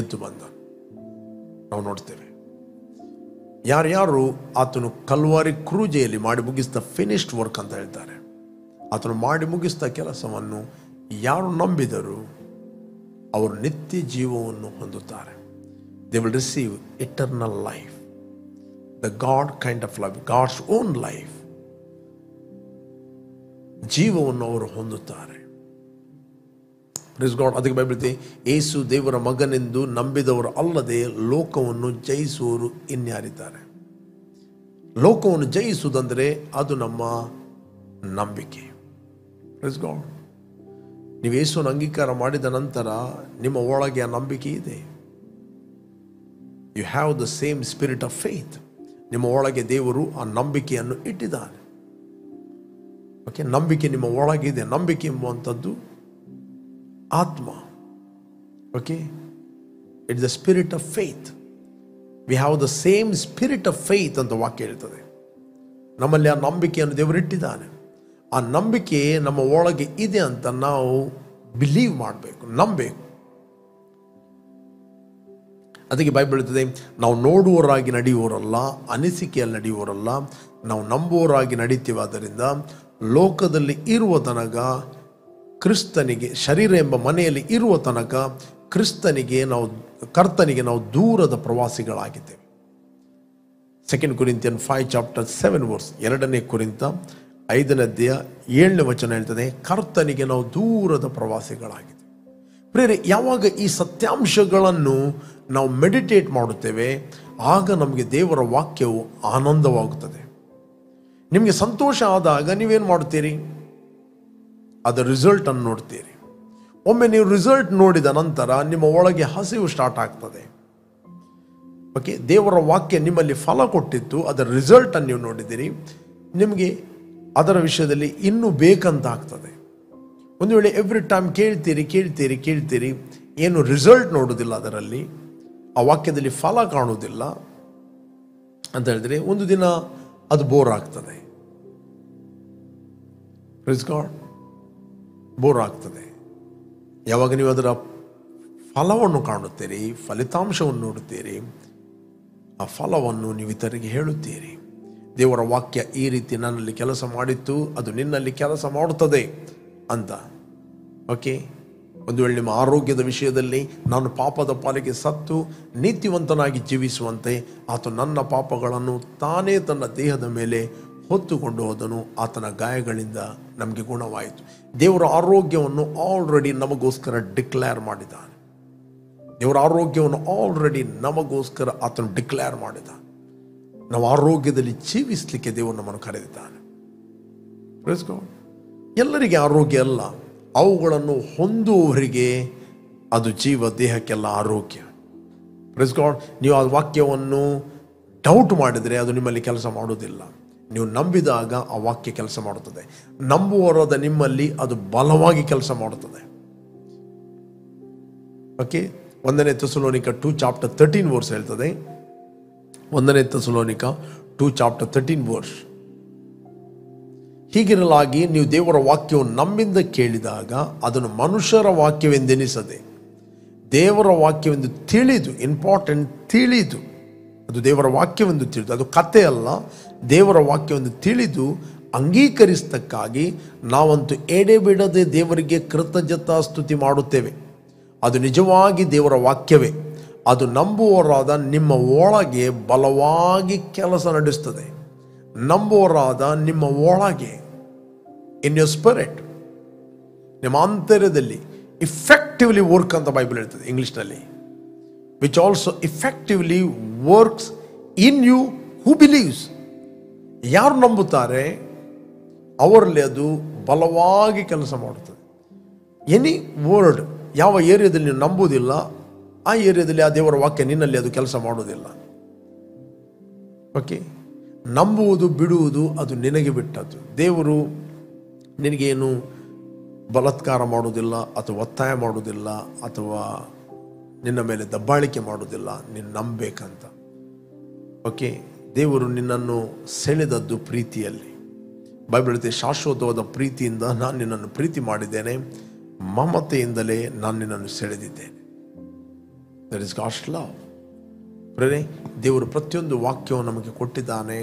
ಎದ್ದು ಬಂದನು. ನಾವು ನೋಡ್ತೇವೆ ಯಾರ್ಯಾರು ಆತನು ಕಲ್ವಾರಿ ಕ್ರೂಜೆಯಲ್ಲಿ ಮಾಡಿ ಮುಗಿಸಿದ ಫಿನಿಶ್ಡ್ ವರ್ಕ್ ಅಂತ ಹೇಳ್ತಾರೆ. ಆತನು ಮಾಡಿ ಮುಗಿಸಿದ ಕೆಲಸವನ್ನು ಯಾರು ನಂಬಿದರು ಅವರು ನಿತ್ಯ ಜೀವವನ್ನು ಹೊಂದುತ್ತಾರೆ. They will receive eternal life. The God kind of love, God's own life, ಜೀವವನ್ನು ಅವರು ಹೊಂದುತ್ತಾರೆ. Praise god. ಅದಕ್ಕೆ ಬೈಬಲ್ ಹೇಳ್ತದೆ, ಯೇಸು ದೇವರ ಮಗನೆಂದು ನಂಬಿದವರು ಅಲ್ಲದೆ ಲೋಕವನ್ನು ಜಯಿಸುವವರು ಇನ್ಯಾರಿದ್ದಾರೆ. ಲೋಕವನ್ನು ಜಯಿಸುವುದಂದರೆ ಅದು ನಮ್ಮ ನಂಬಿಕೆ. Praise God. ನೀವು ಯೇಸುವನ್ನು ಅಂಗೀಕಾರ ಮಾಡಿದ ನಂತರ ನಿಮ್ಮ ಒಳಗೆ ಆ ನಂಬಿಕೆ ಇದೆ. You have the same spirit of faith. ನಿಮ್ಮ ಒಳಗೆ ದೇವರು ಆ ನಂಬಿಕೆಯನ್ನು ಇಟ್ಟಿದ್ದಾನೆ. ಓಕೆ, ನಂಬಿಕೆ ನಿಮ್ಮ ಒಳಗಿದೆ. ನಂಬಿಕೆ ಎಂಬುವಂಥದ್ದು ಆತ್ಮ. Okay, it's the spirit of faith. We have the same spirit of faith ಅಂತ ವಾಕ್ಯ ಹೇಳ್ತದೆ. ನಮ್ಮಲ್ಲಿ ಆ ನಂಬಿಕೆಯನ್ನು ದೇವರು ಇಟ್ಟಿದ್ದಾನೆ. ಆ ನಂಬಿಕೆ ನಮ್ಮ ಒಳಗೆ ಇದೆ ಅಂತ ನಾವು ಬಿಲೀವ್ ಮಾಡಬೇಕು, ನಂಬಬೇಕು. ಅದಕ್ಕೆ ಬೈಬಲ್ ಹೇಳ್ತದೆ, ನಾವು ನೋಡುವವರಾಗಿ ನಡೆಯುವವರಲ್ಲ, ಅನಿಸಿಕೆಯಲ್ಲಿ ನಡೆಯುವವರಲ್ಲ, ನಾವು ನಂಬುವವರಾಗಿ ನಡೀತೀವಿ. ಆದ್ದರಿಂದ ಲೋಕದಲ್ಲಿ ಇರುವ ತನಕ ಕ್ರಿಸ್ತನಿಗೆ, ಶರೀರ ಎಂಬ ಮನೆಯಲ್ಲಿ ಇರುವ ತನಕ ಕರ್ತನಿಗೆ ನಾವು ದೂರದ ಪ್ರವಾಸಿಗಳಾಗಿದ್ದೇವೆ. 2 Corinthians 5:7 2 ಕೊರಿಂಥ 5:7 ಹೇಳ್ತದೆ, ಕರ್ತನಿಗೆ ನಾವು ದೂರದ ಪ್ರವಾಸಿಗಳಾಗಿದ್ದೇವೆ. ಪ್ರಿಯರೇ, ಯಾವಾಗ ಈ ಸತ್ಯಾಂಶಗಳನ್ನು ನಾವು ಮೆಡಿಟೇಟ್ ಮಾಡುತ್ತೇವೆ, ಆಗ ನಮಗೆ ದೇವರ ವಾಕ್ಯವು ಆನಂದವಾಗುತ್ತದೆ. ನಿಮಗೆ ಸಂತೋಷ ಆದಾಗ ನೀವೇನು ಮಾಡುತ್ತೀರಿ? ಅದರ ರಿಸಲ್ಟ್ ಅನ್ನು ನೋಡ್ತೀರಿ. ಒಮ್ಮೆ ನೀವು ರಿಸಲ್ಟ್ ನೋಡಿದ ನಂತರ ನಿಮ್ಮ ಒಳಗೆ ಹಸಿವು ಸ್ಟಾರ್ಟ್ ಆಗ್ತದೆ. ಓಕೆ, ದೇವರ ವಾಕ್ಯ ನಿಮ್ಮಲ್ಲಿ ಫಲ ಕೊಟ್ಟಿತ್ತು, ಅದರ ರಿಸಲ್ಟ್ ಅನ್ನು ನೀವು ನೋಡಿದ್ದೀರಿ, ನಿಮಗೆ ಅದರ ವಿಷಯದಲ್ಲಿ ಇನ್ನೂ ಬೇಕಂತ ಆಗ್ತದೆ. ಒಂದು ವೇಳೆ ಎವ್ರಿ ಟೈಮ್ ಕೇಳ್ತೀರಿ, ಏನು ರಿಸಲ್ಟ್ ನೋಡೋದಿಲ್ಲ, ಅದರಲ್ಲಿ ಆ ವಾಕ್ಯದಲ್ಲಿ ಫಲ ಕಾಣುವುದಿಲ್ಲ ಅಂತ ಹೇಳಿದ್ರೆ ಒಂದು ದಿನ ಅದು ಬೋರ್ ಆಗ್ತದೆ. Praise God. ಬೋರ್ ಆಗ್ತದೆ. ಯಾವಾಗ ನೀವು ಅದರ ಫಲವನ್ನು ಕಾಣುತ್ತೀರಿ, ಫಲಿತಾಂಶವನ್ನು ನೋಡುತ್ತೀರಿ, ಆ ಫಲವನ್ನು ನೀವು ಇತರರಿಗೆ ಹೇಳುತ್ತೀರಿ. ದೇವರ ವಾಕ್ಯ ಈ ರೀತಿ ನನ್ನಲ್ಲಿ ಕೆಲಸ ಮಾಡಿತ್ತು, ಅದು ನಿನ್ನಲ್ಲಿ ಕೆಲಸ ಮಾಡುತ್ತದೆ ಅಂತ. ಓಕೆ, ಒಂದು ವೇಳೆ ನಿಮ್ಮ ಆರೋಗ್ಯದ ವಿಷಯದಲ್ಲಿ ನಾನು ಪಾಪದ ಪಾಲಿಗೆ ಸತ್ತು ನೀತಿವಂತನಾಗಿ ಜೀವಿಸುವಂತೆ ಆತ ನನ್ನ ಪಾಪಗಳನ್ನು ತಾನೇ ತನ್ನ ದೇಹದ ಮೇಲೆ ಹೊತ್ತುಕೊಂಡು ಹೋದನು, ಆತನ ಗಾಯಗಳಿಂದ ನಮಗೆ ಗುಣವಾಯಿತು. ದೇವರ ಆರೋಗ್ಯವನ್ನು ಆಲ್ರೆಡಿ ನಮಗೋಸ್ಕರ ಡಿಕ್ಲೇರ್ ಮಾಡಿದ್ದಾನೆ. ದೇವರ ಆರೋಗ್ಯವನ್ನು ಆಲ್ರೆಡಿ ನಮಗೋಸ್ಕರ ಆತನು ಡಿಕ್ಲೇರ್ ಮಾಡಿದ್ದಾನೆ. ನಾವು ಆರೋಗ್ಯದಲ್ಲಿ ಜೀವಿಸಲಿಕ್ಕೆ ದೇವರು ನಮ್ಮನ್ನು ಕರೆದಿದ್ದಾನೆ. Praise God. ಎಲ್ಲರಿಗೆ ಆರೋಗ್ಯ ಅಲ್ಲ, ಅವುಗಳನ್ನು ಹೊಂದುವವರಿಗೆ ಅದು ಜೀವ, ದೇಹಕ್ಕೆಲ್ಲ ಆರೋಗ್ಯ. Praise God. ನೀವು ಆ ವಾಕ್ಯವನ್ನು ಡೌಟ್ ಮಾಡಿದರೆ ಅದು ನಿಮ್ಮಲ್ಲಿ ಕೆಲಸ ಮಾಡೋದಿಲ್ಲ. ನೀವು ನಂಬಿದಾಗ ಆ ವಾಕ್ಯ ಕೆಲಸ ಮಾಡುತ್ತದೆ. ನಂಬುವವರಾದ ನಿಮ್ಮಲ್ಲಿ ಅದು ಬಲವಾಗಿ ಕೆಲಸ ಮಾಡುತ್ತದೆ. ಓಕೆ, 1 Thessalonica 2:13 ಹೇಳ್ತದೆ. 1 Thessalonica 2:13 ಹೀಗಿರಲಾಗಿ ನೀವು ದೇವರ ವಾಕ್ಯವನ್ನು ನಮ್ಮಿಂದ ಕೇಳಿದಾಗ ಅದನ್ನು ಮನುಷ್ಯರ ವಾಕ್ಯವೆಂದೆನಿಸದೆ ದೇವರ ವಾಕ್ಯವೆಂದು ತಿಳಿದು, ಇಂಪಾರ್ಟೆಂಟ್, ತಿಳಿದು, ಅದು ದೇವರ ವಾಕ್ಯವೆಂದು ತಿಳಿದು, ಅದು ಕತೆ ಅಲ್ಲ, ದೇವರ ವಾಕ್ಯವೆಂದು ತಿಳಿದು ಅಂಗೀಕರಿಸತಕ್ಕಾಗಿ ನಾವಂತೂ ಎಡೆಬಿಡದೆ ದೇವರಿಗೆ ಕೃತಜ್ಞತಾ ಸ್ತುತಿ ಮಾಡುತ್ತೇವೆ. ಅದು ನಿಜವಾಗಿ ದೇವರ ವಾಕ್ಯವೇ. ಅದು ನಂಬುವವರಾದ ನಿಮ್ಮ ಒಳಗೆ ಬಲವಾಗಿ ಕೆಲಸ ನಡೆಸ್ತದೆ. ನಂಬುವವರಾದ ನಿಮ್ಮ ಒಳಗೆ, ಇನ್ ಯೋರ್ ಸ್ಪಿರಿಟ್, ನಿಮ್ಮ ಆಂತರ್ಯದಲ್ಲಿ ಇಫೆಕ್ಟಿವ್ಲಿ ವರ್ಕ್ ಅಂತ ಬೈಬಲ್ ಹೇಳ್ತದೆ ಇಂಗ್ಲಿಷ್ನಲ್ಲಿ. Which also effectively works in you who believes. ಯಾರು ನಂಬುತ್ತಾರೆ ಅವರಲ್ಲಿ ಅದು ಬಲವಾಗಿ ಕೆಲಸ ಮಾಡುತ್ತದೆ. ಎನಿ ವರ್ಡ್, ಯಾವ ಏರಿಯಾದಲ್ಲಿ ನೀವು ನಂಬುವುದಿಲ್ಲ ಆ ಏರಿಯಾದಲ್ಲಿ ಆ ದೇವರ ವಾಕ್ಯ ನಿನ್ನಲ್ಲಿ ಅದು ಕೆಲಸ ಮಾಡುವುದಿಲ್ಲ. ಓಕೆ, ನಂಬುವುದು ಬಿಡುವುದು ಅದು ನಿನಗೆ ಬಿಟ್ಟದ್ದು. ದೇವರು ನಿನಗೇನು ಬಲಾತ್ಕಾರ ಮಾಡುವುದಿಲ್ಲ ಅಥವಾ ಒತ್ತಾಯ ಮಾಡುವುದಿಲ್ಲ ಅಥವಾ ನಿನ್ನ ಮೇಲೆ ದಬ್ಬಾಳಿಕೆ ಮಾಡುವುದಿಲ್ಲ, ನೀನು ನಂಬಬೇಕಂತ. ಓಕೆ, ದೇವರು ನಿನ್ನನ್ನು ಸೆಳೆದದ್ದು ಪ್ರೀತಿಯಲ್ಲಿ. ಬೈಬಲ್ ಹೇಳುತ್ತೆ, ಶಾಶ್ವತವಾದ ಪ್ರೀತಿಯಿಂದ ನಾನು ನಿನ್ನನ್ನು ಪ್ರೀತಿ ಮಾಡಿದ್ದೇನೆ, ಮಮತೆಯಿಂದಲೇ ನಾನು ನಿನ್ನನ್ನು ಸೆಳೆದಿದ್ದೇನೆ. That is God's love. ಪ್ರೇರೆ, ದೇವರು ಪ್ರತಿಯೊಂದು ವಾಕ್ಯವನ್ನು ನಮಗೆ ಕೊಟ್ಟಿದ್ದಾನೆ,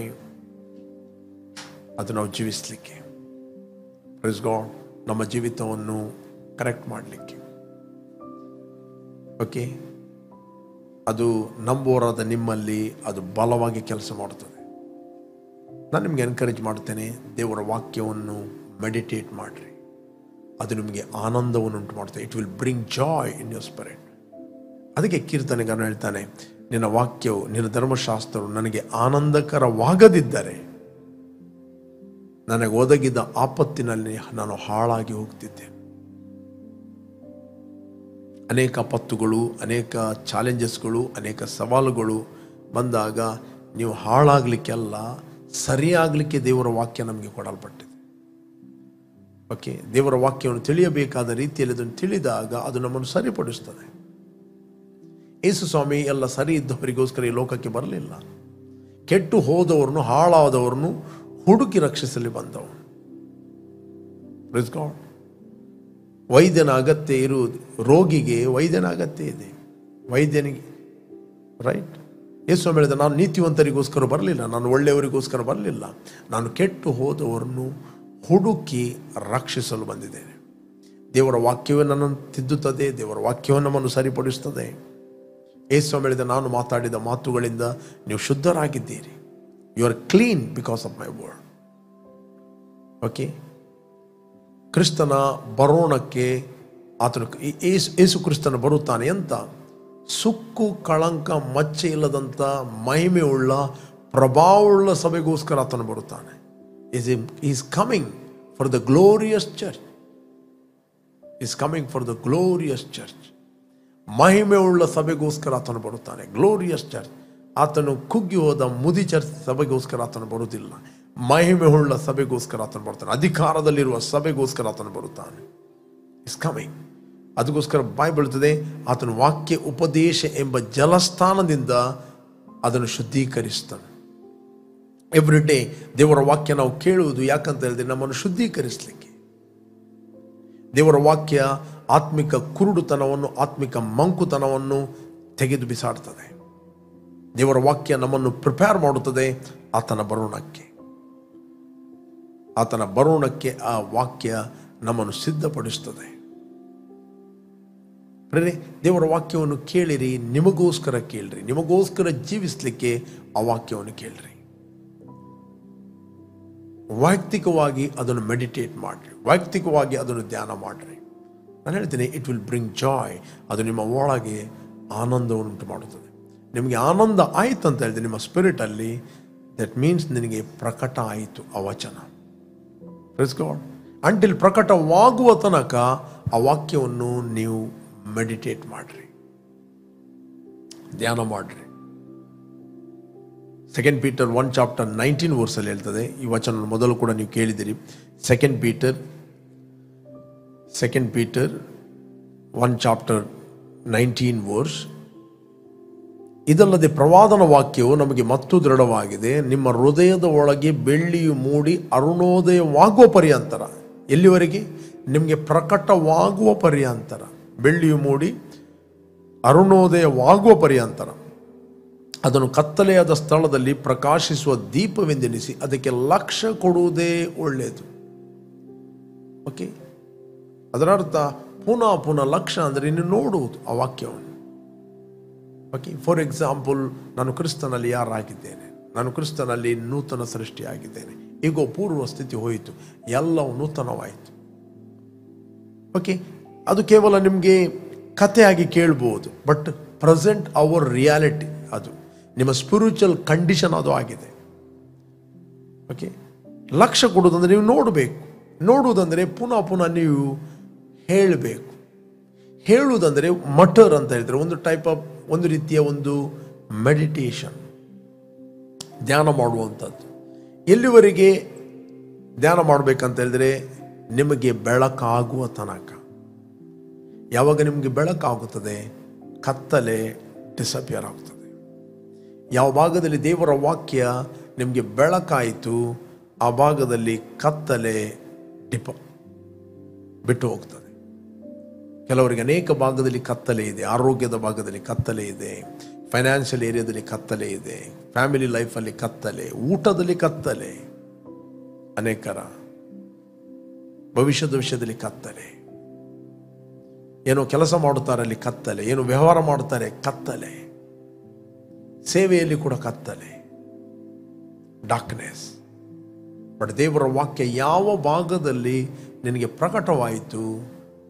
ಅದು ನಾವು ಜೀವಿಸಲಿಕ್ಕೆ. Praise God. ನಮ್ಮ ಜೀವಿತವನ್ನು ಕರೆಕ್ಟ್ ಮಾಡಲಿಕ್ಕೆ. ಓಕೆ, ಅದು ನಂಬೋರಾದ ನಿಮ್ಮಲ್ಲಿ ಅದು ಬಲವಾಗಿ ಕೆಲಸ ಮಾಡುತ್ತದೆ. ನಾನು ನಿಮಗೆ ಎನ್ಕರೇಜ್ ಮಾಡ್ತೇನೆ, ದೇವರ ವಾಕ್ಯವನ್ನು ಮೆಡಿಟೇಟ್ ಮಾಡಿರಿ. ಅದು ನಿಮಗೆ ಆನಂದವನ್ನು ಉಂಟು ಮಾಡ್ತದೆ. It will bring Joy in your spirit. ಅದಕ್ಕೆ ಕೀರ್ತನೆಗಾರನು ಹೇಳ್ತಾನೆ, ನಿನ್ನ ವಾಕ್ಯವು, ನಿನ್ನ ಧರ್ಮಶಾಸ್ತ್ರವು ನನಗೆ ಆನಂದಕರವಾಗದಿದ್ದರೆ ನನಗೆ ಒದಗಿದ ಆಪತ್ತಿನಲ್ಲಿ ನಾನು ಹಾಳಾಗಿ ಹೋಗ್ತಿದ್ದೆ. ಅನೇಕ ಆಪತ್ತುಗಳು, ಅನೇಕ ಚಾಲೆಂಜಸ್ಗಳು, ಅನೇಕ ಸವಾಲುಗಳು ಬಂದಾಗ ನೀವು ಹಾಳಾಗಲಿಕ್ಕೆಲ್ಲ, ಸರಿಯಾಗಲಿಕ್ಕೆ ದೇವರ ವಾಕ್ಯ ನಮಗೆ ಕೊಡಲ್ಪಟ್ಟಿದೆ. ಓಕೆ, ದೇವರ ವಾಕ್ಯವನ್ನು ತಿಳಿಯಬೇಕಾದ ರೀತಿಯಲ್ಲಿ ಅದನ್ನು ತಿಳಿದಾಗ ಅದು ನಮ್ಮನ್ನು ಸರಿಪಡಿಸ್ತದೆ. ಯೇಸು ಸ್ವಾಮಿ ಎಲ್ಲ ಸರಿ ಇದ್ದವರಿಗೋಸ್ಕರ ಈ ಲೋಕಕ್ಕೆ ಬರಲಿಲ್ಲ. ಕೆಟ್ಟು ಹೋದವರನ್ನು, ಹಾಳಾದವರನ್ನು ಹುಡುಕಿ ರಕ್ಷಿಸಲಿ ಬಂದವನು. Praise god. ವೈದ್ಯನ ಅಗತ್ಯ ಇರುವುದು, ರೋಗಿಗೆ ವೈದ್ಯನ ಅಗತ್ಯ ಇದೆ. ವೈದ್ಯನಿಗೆ ರೈಟ್. ಯೇಸು ಸ್ವಾಮಿ ಹೇಳಿದ, ನಾನು ನೀತಿವಂತರಿಗೋಸ್ಕರ ಬರಲಿಲ್ಲ, ನಾನು ಒಳ್ಳೆಯವರಿಗೋಸ್ಕರ ಬರಲಿಲ್ಲ, ನಾನು ಕೆಟ್ಟು ಹೋದವರನ್ನು ಹುಡುಕಿ ರಕ್ಷಿಸಲು ಬಂದಿದ್ದೇನೆ. ದೇವರ ವಾಕ್ಯವೇ ನನ್ನನ್ನು ತಿದ್ದುತ್ತದೆ, ದೇವರ ವಾಕ್ಯವೇ ನಮ್ಮನ್ನು ಸರಿಪಡಿಸುತ್ತದೆ. ಯೇಸು ಸ್ವಾಮಿ ಹೇಳಿದ, ನಾನು ಮಾತಾಡಿದ ಮಾತುಗಳಿಂದ ನೀವು ಶುದ್ಧರಾಗಿದ್ದೀರಿ. You are clean because of my word. Okay, ಕ್ರಿಸ್ತನ ಬರೋಣಕ್ಕೆ ಆತನು, ಯೇಸು ಕ್ರಿಸ್ತನ ಬರುತ್ತಾನೆ ಅಂತ ಸುಕ್ಕು ಕಳಂಕ ಮಚ್ಚೆ ಇಲ್ಲದಂಥ ಮಹಿಮೆಯುಳ್ಳ ಪ್ರಭಾವವುಳ್ಳ ಸಭೆಗೋಸ್ಕರ ಆತನು ಬರುತ್ತಾನೆ. Is coming for the glorious church. Is coming for the glorious church. ಮಹಿಮೆಯುಳ್ಳ ಸಭೆಗೋಸ್ಕರ ಆತನು ಬರುತ್ತಾನೆ. Glorious church. ಆತನು ಕುಗ್ಗಿ ಹೋದ ಮುದಿ ಚರ್ಚ್ ಸಭೆಗೋಸ್ಕರ ಆತನು ಬರುವುದಿಲ್ಲ. ಮಹಿಮೆಯುಳ್ಳ ಸಭೆಗೋಸ್ಕರ ಆತನು ಬರ್ತಾನೆ. ಅಧಿಕಾರದಲ್ಲಿರುವ ಸಭೆಗೋಸ್ಕರ ಆತನು ಬರುತ್ತಾನೆ. Is coming. ಅದಕ್ಕೋಸ್ಕರ ಬೈಬಲ್ ಹೇಳ್ತದೆ, ಆತನ ವಾಕ್ಯ ಉಪದೇಶ ಎಂಬ ಜಲಸ್ಥಾನದಿಂದ ಅದನ್ನು ಶುದ್ಧೀಕರಿಸ್ತಾನೆ. ಎವ್ರಿ ಡೇ ದೇವರ ವಾಕ್ಯ ನಾವು ಕೇಳುವುದು ಯಾಕಂತ ಹೇಳಿದ್ರೆ ನಮ್ಮನ್ನು ಶುದ್ಧೀಕರಿಸಲಿಕ್ಕೆ. ದೇವರ ವಾಕ್ಯ ಆತ್ಮಿಕ ಕುರುಡುತನವನ್ನು, ಆತ್ಮಿಕ ಮಂಕುತನವನ್ನು ತೆಗೆದು ಬಿಸಾಡ್ತದೆ. ದೇವರ ವಾಕ್ಯ ನಮ್ಮನ್ನು ಪ್ರಿಪೇರ್ ಮಾಡುತ್ತದೆ ಆತನ ಬರೋಣಕ್ಕೆ. ಆತನ ಬರೋಣಕ್ಕೆ ಆ ವಾಕ್ಯ ನಮ್ಮನ್ನು ಸಿದ್ಧಪಡಿಸುತ್ತದೆ. ದೇವರ ವಾಕ್ಯವನ್ನು ಕೇಳಿರಿ, ನಿಮಗೋಸ್ಕರ ಕೇಳಿರಿ, ನಿಮಗೋಸ್ಕರ ಜೀವಿಸಲಿಕ್ಕೆ ಆ ವಾಕ್ಯವನ್ನು ಕೇಳಿರಿ. ವೈಯಕ್ತಿಕವಾಗಿ ಅದನ್ನು ಮೆಡಿಟೇಟ್ ಮಾಡಿರಿ, ವೈಯಕ್ತಿಕವಾಗಿ ಅದನ್ನು ಧ್ಯಾನ ಮಾಡಿರಿ. ನಾನು ಹೇಳ್ತೀನಿ, ಇಟ್ ವಿಲ್ ಬ್ರಿಂಗ್ ಜಾಯ್. ಅದು ನಿಮ್ಮ ಒಳಗೆ ಆನಂದವನ್ನು ಉಂಟು ಮಾಡುತ್ತದೆ. ನಿಮಗೆ ಆನಂದ ಆಯಿತು ಅಂತ ಹೇಳಿದ್ರೆ ನಿಮ್ಮ ಸ್ಪಿರಿಟಲ್ಲಿ, ದಟ್ ಮೀನ್ಸ್ ನಿನಗೆ ಪ್ರಕಟ ಆಯಿತು ಆ ವಚನ. Praise god. ಅಂಟಿಲ್ ಪ್ರಕಟವಾಗುವ ತನಕ ಆ ವಾಕ್ಯವನ್ನು ನೀವು ಮೆಡಿಟೇಟ್ ಮಾಡಿರಿ, ಧ್ಯಾನ ಮಾಡಿರಿ. 2 Peter 1:19 ಹೇಳ್ತದೆ. ಈ ವಚನ ಮೊದಲು ಕೂಡ ನೀವು ಕೇಳಿದಿರಿ. 2 Peter 1:19. ಇದಲ್ಲದೆ ಪ್ರವಾದನ ವಾಕ್ಯವು ನಮಗೆ ಮತ್ತು ದೃಢವಾಗಿದೆ, ನಿಮ್ಮ ಹೃದಯದ ಒಳಗೆ ಬೆಳ್ಳಿಯು ಮೂಡಿ ಅರುಣೋದಯವಾಗುವ ಪರ್ಯಂತರ. ಎಲ್ಲಿವರೆಗೆ? ನಿಮಗೆ ಪ್ರಕಟವಾಗುವ ಪರ್ಯಂತರ. ಬೆಳ್ಳಿಯು ಮೂಡಿ ಅರುಣೋದಯವಾಗುವ ಪರ್ಯಂತರ ಅದನ್ನು ಕತ್ತಲೆಯಾದ ಸ್ಥಳದಲ್ಲಿ ಪ್ರಕಾಶಿಸುವ ದೀಪವೆಂದೆನಿಸಿ ಅದಕ್ಕೆ ಲಕ್ಷ್ಯ ಕೊಡುವುದೇ ಒಳ್ಳೆಯದು. ಓಕೆ, ಅದರ ಅರ್ಥ ಪುನಃ ಪುನಃ ಲಕ್ಷ್ಯ ಅಂದರೆ ಇನ್ನು ನೋಡುವುದು ಆ ವಾಕ್ಯವನ್ನು. ಓಕೆ, ಫಾರ್ ಎಕ್ಸಾಂಪಲ್, ನಾನು ಕ್ರಿಸ್ತನಲ್ಲಿ ಯಾರಾಗಿದ್ದೇನೆ? ನಾನು ಕ್ರಿಸ್ತನಲ್ಲಿ ನೂತನ ಸೃಷ್ಟಿಯಾಗಿದ್ದೇನೆ. ಈಗ ಪೂರ್ವ ಸ್ಥಿತಿ ಹೋಯಿತು, ಎಲ್ಲವೂ ನೂತನವಾಯಿತು. ಓಕೆ, ಅದು ಕೇವಲ ನಿಮಗೆ ಕಥೆಯಾಗಿ ಕೇಳ್ಬೋದು, ಬಟ್ ಪ್ರೆಸೆಂಟ್ ಅವರ್ ರಿಯಾಲಿಟಿ, ಅದು ನಿಮ್ಮ ಸ್ಪಿರಿಚುವಲ್ ಕಂಡೀಷನ್ ಅದು ಆಗಿದೆ. ಓಕೆ, ಲಕ್ಷ್ಯ ಕೊಡುವುದಂದ್ರೆ ನೀವು ನೋಡಬೇಕು. ನೋಡುವುದಂದರೆ ಪುನಃ ಪುನಃ ನೀವು ಹೇಳಬೇಕು. ಹೇಳುವುದಂದರೆ ಮಟರ್ ಅಂತ ಹೇಳಿದರೆ ಒಂದು ಟೈಪ್ ಆಫ್, ಒಂದು ರೀತಿಯ ಒಂದು ಮೆಡಿಟೇಷನ್, ಧ್ಯಾನ ಮಾಡುವಂಥದ್ದು. ಎಲ್ಲಿವರೆಗೆ ಧ್ಯಾನ ಮಾಡಬೇಕಂತ ಹೇಳಿದ್ರೆ ನಿಮಗೆ ಬೆಳಕಾಗುವ ತನಕ. ಯಾವಾಗ ನಿಮಗೆ ಬೆಳಕಾಗುತ್ತದೆ, ಕತ್ತಲೆ ಡಿಸಪಿಯರ್ ಆಗ್ತದೆ. ಯಾವ ಭಾಗದಲ್ಲಿ ದೇವರ ವಾಕ್ಯ ನಿಮಗೆ ಬೆಳಕಾಯಿತು, ಆ ಭಾಗದಲ್ಲಿ ಕತ್ತಲೆ ಬಿಟ್ಟು ಹೋಗ್ತದೆ. ಕೆಲವರಿಗೆ ಅನೇಕ ಭಾಗದಲ್ಲಿ ಕತ್ತಲೆ ಇದೆ. ಆರೋಗ್ಯದ ಭಾಗದಲ್ಲಿ ಕತ್ತಲೆ ಇದೆ, ಫೈನಾನ್ಷಿಯಲ್ ಏರಿಯಾದಲ್ಲಿ ಕತ್ತಲೆ ಇದೆ, ಫ್ಯಾಮಿಲಿ ಲೈಫಲ್ಲಿ ಕತ್ತಲೆ, ಊಟದಲ್ಲಿ ಕತ್ತಲೆ, ಅನೇಕರ ಭವಿಷ್ಯದ ವಿಷಯದಲ್ಲಿ ಕತ್ತಲೆ, ಏನೋ ಕೆಲಸ ಮಾಡುತ್ತಾರೆ ಅಲ್ಲಿ ಕತ್ತಲೆ, ಏನೋ ವ್ಯವಹಾರ ಮಾಡುತ್ತಾರೆ ಕತ್ತಲೆ. ಸೇವೆಯಲ್ಲಿ ಕೂಡ ಕತ್ತಲೆ, ಡಾರ್ಕ್ನೆಸ್. ಬಟ್ ದೇವರ ವಾಕ್ಯ ಯಾವ ಭಾಗದಲ್ಲಿ ನಿನಗೆ ಪ್ರಕಟವಾಯಿತು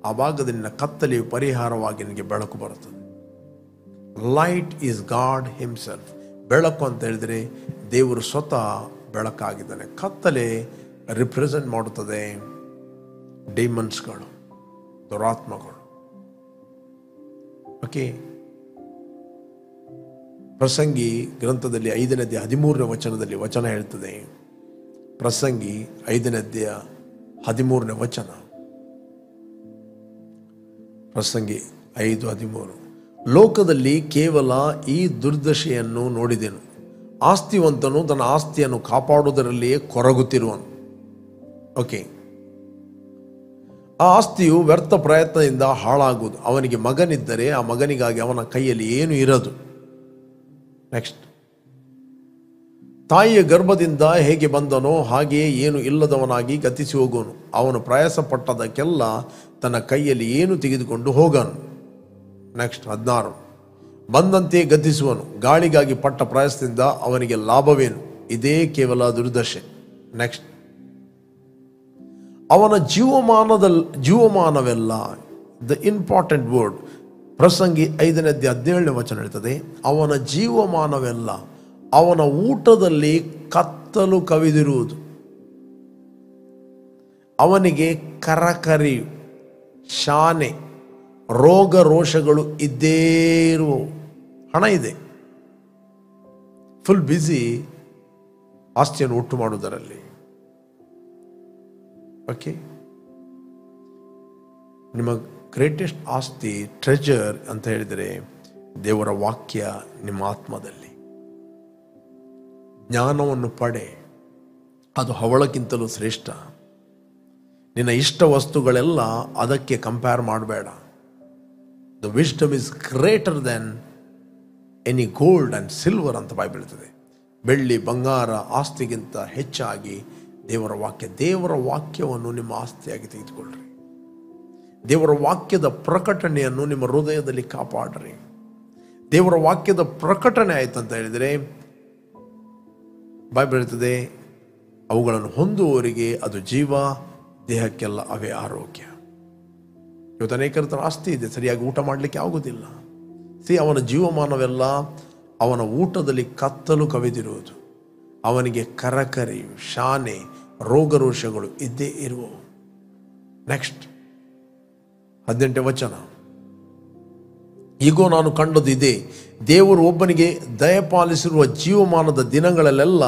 ಆ ಭಾಗದಲ್ಲಿ ನಿನ್ನ ಕತ್ತಲೆಯು ಪರಿಹಾರವಾಗಿ ನಿನಗೆ ಬೆಳಕು ಬರುತ್ತದೆ. Light is god himself. ಬೆಳಕು ಅಂತ ಹೇಳಿದರೆ ದೇವರು ಸ್ವತಃ ಬೆಳಕಾಗಿದ್ದಾನೆ. ಕತ್ತಲೆ ರಿಪ್ರೆಸೆಂಟ್ ಮಾಡುತ್ತದೆ ಡಿಮನ್ಸ್ಗಳು, ದುರಾತ್ಮಗಳು. ಓಕೆ, ಪ್ರಸಂಗಿ ಗ್ರಂಥದಲ್ಲಿ 5ನೇ ಅಧ್ಯಾಯ 13ನೇ ವಚನದಲ್ಲಿ ವಚನ ಹೇಳ್ತದೆ. ಪ್ರಸಂಗಿ 5ನೇ ಅಧ್ಯಾಯ 13ನೇ ವಚನ. ಪ್ರಸಂಗಿ 5:13. ಲೋಕದಲ್ಲಿ ಕೇವಲ ಈ ದುರ್ದಶೆಯನ್ನು ನೋಡಿದೆನು, ಆಸ್ತಿವಂತನು ತನ್ನ ಆಸ್ತಿಯನ್ನು ಕಾಪಾಡುವುದರಲ್ಲಿಯೇ ಕೊರಗುತ್ತಿರುವನು. ಓಕೆ, ಆ ಆಸ್ತಿಯು ವ್ಯರ್ಥ ಪ್ರಯತ್ನದಿಂದ ಹಾಳಾಗುವುದು. ಅವನಿಗೆ ಮಗನಿದ್ದರೆ ಆ ಮಗನಿಗಾಗಿ ಅವನ ಕೈಯಲ್ಲಿ ಏನು ಇರದು. ನೆಕ್ಸ್ಟ್, ತಾಯಿಯ ಗರ್ಭದಿಂದ ಹೇಗೆ ಬಂದನೋ ಹಾಗೆಯೇ ಏನು ಇಲ್ಲದವನಾಗಿ ಗತಿಸಿ ಹೋಗೋನು. ಅವನು ಪ್ರಯಾಸ ಪಟ್ಟದಕ್ಕೆಲ್ಲ ತನ್ನ ಕೈಯಲ್ಲಿ ಏನು ತೆಗೆದುಕೊಂಡು ಹೋಗನು. ನೆಕ್ಸ್ಟ್ 16, ಬಂದಂತೆ ಗತಿಸುವನು. ಗಾಳಿಗಾಗಿ ಪಟ್ಟ ಪ್ರಯಾಸದಿಂದ ಅವನಿಗೆ ಲಾಭವೇನು. ಇದೇ ಕೇವಲ ದುರ್ದಶೆ. ನೆಕ್ಸ್ಟ್, ಅವನ ಜೀವಮಾನವೆಲ್ಲ, ದ ಇಂಪಾರ್ಟೆಂಟ್ ವರ್ಡ್, ಪ್ರಸಂಗಿ 5ನೇ ಅಧ್ಯಾಯ 17ನೇ ವಚನ ಹೇಳ್ತದೆ, ಅವನ ಜೀವಮಾನವೆಲ್ಲ ಅವನ ಊಟದಲ್ಲಿ ಕತ್ತಲು ಕವಿದಿರುವುದು. ಅವನಿಗೆ ಕರಕರಿ, ಶಾನೆ, ರೋಗ ರೋಷಗಳು ಇದ್ದೇ ಇರುವವು. ಹಣ ಇದೆ, ಫುಲ್ ಬ್ಯುಸಿ ಆಸ್ತಿಯನ್ನು ಒಟ್ಟು ಮಾಡುವುದರಲ್ಲಿ. ಓಕೆ, ನಿಮ್ಮ ಗ್ರೇಟೆಸ್ಟ್ ಆಸ್ತಿ, ಟ್ರೆಜರ್ ಅಂತ ಹೇಳಿದರೆ ದೇವರ ವಾಕ್ಯ ನಿಮ್ಮ ಆತ್ಮದಲ್ಲಿ. ಜ್ಞಾನವನ್ನು ಪಡೆ, ಅದು ಹವಳಕ್ಕಿಂತಲೂ ಶ್ರೇಷ್ಠ. ನಿನ್ನ ಇಷ್ಟ ವಸ್ತುಗಳೆಲ್ಲ ಅದಕ್ಕೆ ಕಂಪೇರ್ ಮಾಡಬೇಡ. The wisdom is greater than any gold and silver ಅಂತ ಬೈಬಲ್ ಹೇಳ್ತದೆ. ಬೆಳ್ಳಿ ಬಂಗಾರ ಆಸ್ತಿಗಿಂತ ಹೆಚ್ಚಾಗಿ ದೇವರ ವಾಕ್ಯ. ದೇವರ ವಾಕ್ಯವನ್ನು ನಿಮ್ಮ ಆಸ್ತಿಯಾಗಿ ತೆಗೆದುಕೊಳ್ಳ್ರಿ. ದೇವರ ವಾಕ್ಯದ ಪ್ರಕಟಣೆಯನ್ನು ನಿಮ್ಮ ಹೃದಯದಲ್ಲಿ ಕಾಪಾಡ್ರಿ. ದೇವರ ವಾಕ್ಯದ ಪ್ರಕಟಣೆ ಆಯ್ತು ಅಂತ ಹೇಳಿದರೆ ಬೈಬಲ್ ಹೇಳ್ತದೆ, ಅವುಗಳನ್ನು ಹೊಂದುವವರಿಗೆ ಅದು ಜೀವ, ದೇಹಕ್ಕೆಲ್ಲ ಅವೇ ಆರೋಗ್ಯ. ಇವತ್ತು ಅನೇಕರ ತನ್ನ ಆಸ್ತಿ ಇದೆ, ಸರಿಯಾಗಿ ಊಟ ಮಾಡಲಿಕ್ಕೆ ಆಗೋದಿಲ್ಲ. ಅವನ ಜೀವಮಾನವೆಲ್ಲ ಅವನ ಊಟದಲ್ಲಿ ಕತ್ತಲು ಕವಿದಿರುವುದು. ಅವನಿಗೆ ಕರಕರಿ, ಶಾನೆ, ರೋಗರೋಷಗಳು ಇದ್ದೇ ಇರುವವು. ನೆಕ್ಸ್ಟ್ 18ನೇ ವಚನ, ಈಗೋ ನಾನು ಕಂಡದ್ದು ಇದೆ, ದೇವರು ಒಬ್ಬನಿಗೆ ದಯಪಾಲಿಸಿರುವ ಜೀವಮಾನದ ದಿನಗಳಲ್ಲೆಲ್ಲ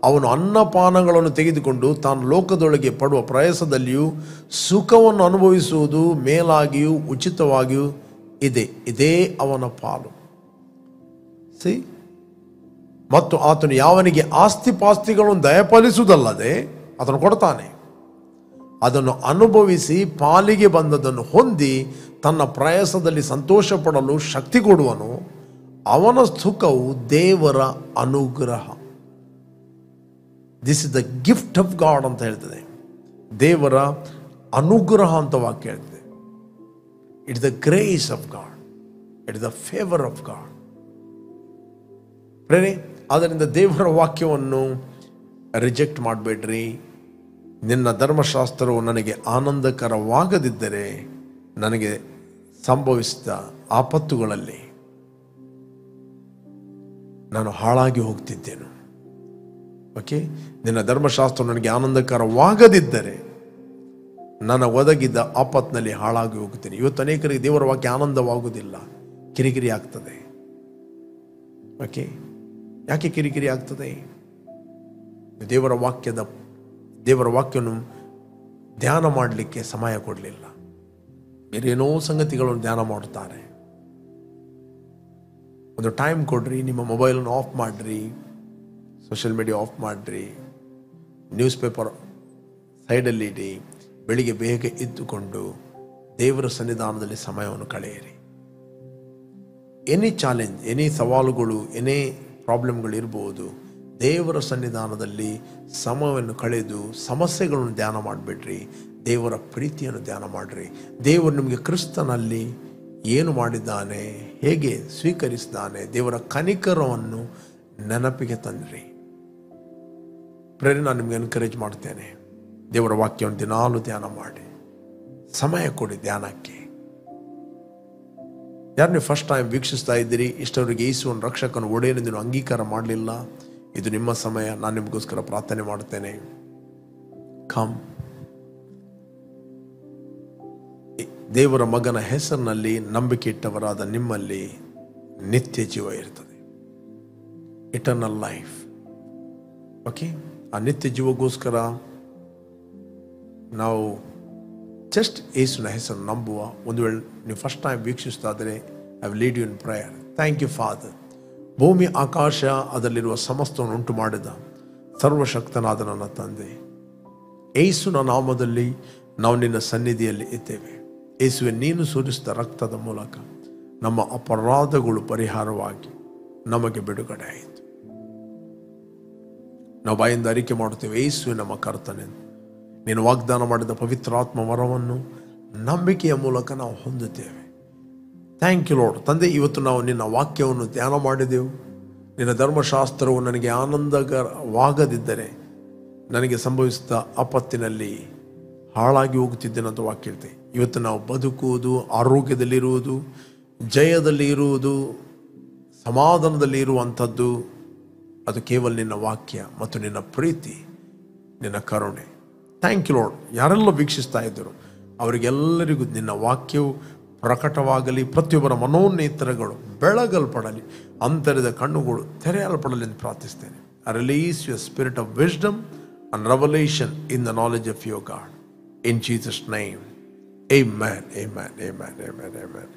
ಅವನು ಅನ್ನಪಾನಗಳನ್ನು ತೆಗೆದುಕೊಂಡು ತಾನು ಲೋಕದೊಳಗೆ ಪಡುವ ಪ್ರಯಾಸದಲ್ಲಿಯೂ ಸುಖವನ್ನು ಅನುಭವಿಸುವುದು ಮೇಲಾಗಿಯೂ ಉಚಿತವಾಗಿಯೂ ಇದೆ. ಇದೇ ಅವನ ಪಾಲು. ಮತ್ತು ಆತನು ಯಾವನಿಗೆ ಆಸ್ತಿಪಾಸ್ತಿಗಳನ್ನು ದಯಪಾಲಿಸುವುದಲ್ಲದೆ ಅದನ್ನು ಕೊಡ್ತಾನೆ. ಅದನ್ನು ಅನುಭವಿಸಿ ಪಾಲಿಗೆ ಬಂದದನ್ನು ಹೊಂದಿ ತನ್ನ ಪ್ರಯಾಸದಲ್ಲಿ ಸಂತೋಷ ಪಡಲು ಶಕ್ತಿ ಕೊಡುವನು. ಅವನ ಸುಖವು ದೇವರ ಅನುಗ್ರಹ. This is the gift of god ಅಂತ ಹೇಳ್ತದೆ. ದೇವರ ಅನುಗ್ರಹ ಅಂತ ವಾಕ್ಯ ಹೇಳ್ತದೆ. It is the grace of god, it is the favour of god. ಪ್ರೇರೆ, ಆದ್ದರಿಂದ ದೇವರ ವಾಕ್ಯವನ್ನು ರಿಜೆಕ್ಟ್ ಮಾಡಬೇಡ್ರಿ. ನಿನ್ನ ಧರ್ಮಶಾಸ್ತ್ರವು ನನಗೆ ಆನಂದಕರವಾಗದಿದ್ದರೆ ನನಗೆ ಸಂಭವಿಸಿದ ಆಪತ್ತುಗಳಲ್ಲಿ ನಾನು ಹಾಳಾಗಿ ಹೋಗ್ತಿದ್ದೇನು. ಓಕೆ, ನಿನ್ನ ಧರ್ಮಶಾಸ್ತ್ರ ನನಗೆ ಆನಂದಕರವಾಗದಿದ್ದರೆ ನನ್ನ ಒದಗಿದ್ದ ಆಪತ್ತಿನಲ್ಲಿ ಹಾಳಾಗಿ ಹೋಗುತ್ತೇನೆ. ಇವತ್ತು ಅನೇಕರಿಗೆ ದೇವರ ವಾಕ್ಯ ಆನಂದವಾಗುವುದಿಲ್ಲ, ಕಿರಿಕಿರಿ ಆಗ್ತದೆ. ಓಕೆ, ಯಾಕೆ ಕಿರಿಕಿರಿ ಆಗ್ತದೆ? ದೇವರ ವಾಕ್ಯವನ್ನು ಧ್ಯಾನ ಮಾಡಲಿಕ್ಕೆ ಸಮಯ ಕೊಡಲಿಲ್ಲ. ಬೇರೇನೋ ಸಂಗತಿಗಳನ್ನು ಧ್ಯಾನ ಮಾಡುತ್ತಾರೆ. ಒಂದು ಟೈಮ್ ಕೊಡ್ರಿ. ನಿಮ್ಮ ಮೊಬೈಲನ್ನು ಆಫ್ ಮಾಡಿರಿ, ಸೋಷಿಯಲ್ ಮೀಡಿಯಾ ಆಫ್ ಮಾಡಿರಿ, ನ್ಯೂಸ್ ಪೇಪರ್ ಸೈಡಲ್ಲಿ ಇಡಿ. ಬೆಳಿಗ್ಗೆ ಬೇಗ ಇದ್ದುಕೊಂಡು ದೇವರ ಸನ್ನಿಧಾನದಲ್ಲಿ ಸಮಯವನ್ನು ಕಳೆಯಿರಿ. ಎನಿ ಚಾಲೆಂಜ್, ಎನಿ ಸವಾಲುಗಳು, ಎನಿ ಪ್ರಾಬ್ಲಮ್ಗಳು ಇರ್ಬೋದು, ದೇವರ ಸನ್ನಿಧಾನದಲ್ಲಿ ಸಮಯವನ್ನು ಕಳೆದು ಸಮಸ್ಯೆಗಳನ್ನು ಧ್ಯಾನ ಮಾಡಿಬಿಡ್ರಿ. ದೇವರ ಪ್ರೀತಿಯನ್ನು ಧ್ಯಾನ ಮಾಡಿರಿ. ದೇವರು ನಿಮಗೆ ಕ್ರಿಸ್ತನಲ್ಲಿ ಏನು ಮಾಡಿದ್ದಾನೆ, ಹೇಗೆ ಸ್ವೀಕರಿಸಿದ್ದಾನೆ, ದೇವರ ಕನಿಕರವನ್ನು ನೆನಪಿಗೆ ತಂದ್ರಿ. ಪ್ರೇರಣೆ ನಾನು ನಿಮ್ಗೆ ಎನ್ಕರೇಜ್ ಮಾಡ್ತೇನೆ. ದೇವರ ವಾಕ್ಯವನ್ನು ದಿನಾಲು ಧ್ಯಾನ ಮಾಡಿ, ಸಮಯ ಕೊಡಿ ಧ್ಯಾನಕ್ಕೆ. ಯಾರು ನೀವು ಫಸ್ಟ್ ಟೈಮ್ ವೀಕ್ಷಿಸ್ತಾ ಇದ್ದೀರಿ, ಇಷ್ಟವರಿಗೆ ಯೇಸುವನ್ನು ರಕ್ಷಕನ ಒಡೆಯನೆಂದು ನೀವು ಅಂಗೀಕಾರ ಮಾಡಲಿಲ್ಲ, ಇದು ನಿಮ್ಮ ಸಮಯ. ನಾನು ನಿಮಗೋಸ್ಕರ ಪ್ರಾರ್ಥನೆ ಮಾಡ್ತೇನೆ. ಕಮ್. ದೇವರ ಮಗನ ಹೆಸರಿನಲ್ಲಿ ನಂಬಿಕೆ ಇಟ್ಟವರಾದ ನಿಮ್ಮಲ್ಲಿ ನಿತ್ಯ ಜೀವ ಇರ್ತದೆ, ಇಟರ್ನಲ್ ಲೈಫ್. ಓಕೆ, ಆ ನಿತ್ಯ ಜೀವಗೋಸ್ಕರ ನಾವು ಜಸ್ಟ್ ಯೇಸುವಿನ ಹೆಸರು ನಂಬುವ. ಒಂದು ವೇಳೆ ನೀವು ಫಸ್ಟ್ ಟೈಮ್ ವೀಕ್ಷಿಸ್ತಾದರೆ I will lead you in prayer. Thank you father. ಭೂಮಿ ಆಕಾಶ ಅದರಲ್ಲಿರುವ ಸಮಸ್ತವನ್ನು ಉಂಟು ಮಾಡಿದ ಸರ್ವಶಕ್ತನಾದ ನನ್ನ ತಂದೆ, ಯೇಸುವಿನ ನಾಮದಲ್ಲಿ ನಾವು ನಿನ್ನ ಸನ್ನಿಧಿಯಲ್ಲಿ ಇದ್ದೇವೆ. ಯೇಸುವೆ, ನೀನು ಸುರಿಸಿದ ರಕ್ತದ ಮೂಲಕ ನಮ್ಮ ಅಪರಾಧಗಳು ಪರಿಹಾರವಾಗಿ ನಮಗೆ ಬಿಡುಗಡೆ ಆಯಿತು. ನಾವು ಬಾಯಿಂದ ಅರಿಕೆ ಮಾಡುತ್ತೇವೆ, ಯೇಸುವೆ ನಮ್ಮ ಕರ್ತನೆಂದು. ನೀನು ವಾಗ್ದಾನ ಮಾಡಿದ ಪವಿತ್ರಾತ್ಮ ವರವನ್ನು ನಂಬಿಕೆಯ ಮೂಲಕ ನಾವು ಹೊಂದುತ್ತೇವೆ. Thank you lord. ತಂದೆ, ಇವತ್ತು ನಾವು ನಿನ್ನ ವಾಕ್ಯವನ್ನು ಧ್ಯಾನ ಮಾಡಿದೆವು. ನಿನ್ನ ಧರ್ಮಶಾಸ್ತ್ರವು ನನಗೆ ಆನಂದವಾಗದಿದ್ದರೆ ನನಗೆ ಸಂಭವಿಸಿದ ಆಪತ್ತಿನಲ್ಲಿ ಹಾಳಾಗಿ ಹೋಗುತ್ತಿದ್ದೇನಂತ ವಾಕ್ಯ ಹೇಳ್ತೆ. ಇವತ್ತು ನಾವು ಬದುಕುವುದು, ಆರೋಗ್ಯದಲ್ಲಿರುವುದು, ಜಯದಲ್ಲಿ ಇರುವುದು, ಸಮಾಧಾನದಲ್ಲಿ ಇರುವಂಥದ್ದು ಅದು ಕೇವಲ ನಿನ್ನ ವಾಕ್ಯ ಮತ್ತು ನಿನ್ನ ಪ್ರೀತಿ, ನಿನ್ನ ಕರುಣೆ. Thank you Lord. ಯಾರೆಲ್ಲ ವೀಕ್ಷಿಸ್ತಾ ಇದ್ದರು ಅವರಿಗೆಲ್ಲರಿಗೂ ನಿನ್ನ ವಾಕ್ಯವು ಪ್ರಕಟವಾಗಲಿ, ಪ್ರತಿಯೊಬ್ಬರ ಮನೋನೇತ್ರಗಳು ಬೆಳಗಲ್ಪಡಲಿ, ಅಂತರದ ಕಣ್ಣುಗಳು ತೆರೆಯಲ್ಪಡಲಿ ಎಂದು ಪ್ರಾರ್ಥಿಸ್ತೇನೆ. I release your spirit of wisdom and revelation in the knowledge of your God. In Jesus' name, amen, amen, amen, amen, amen.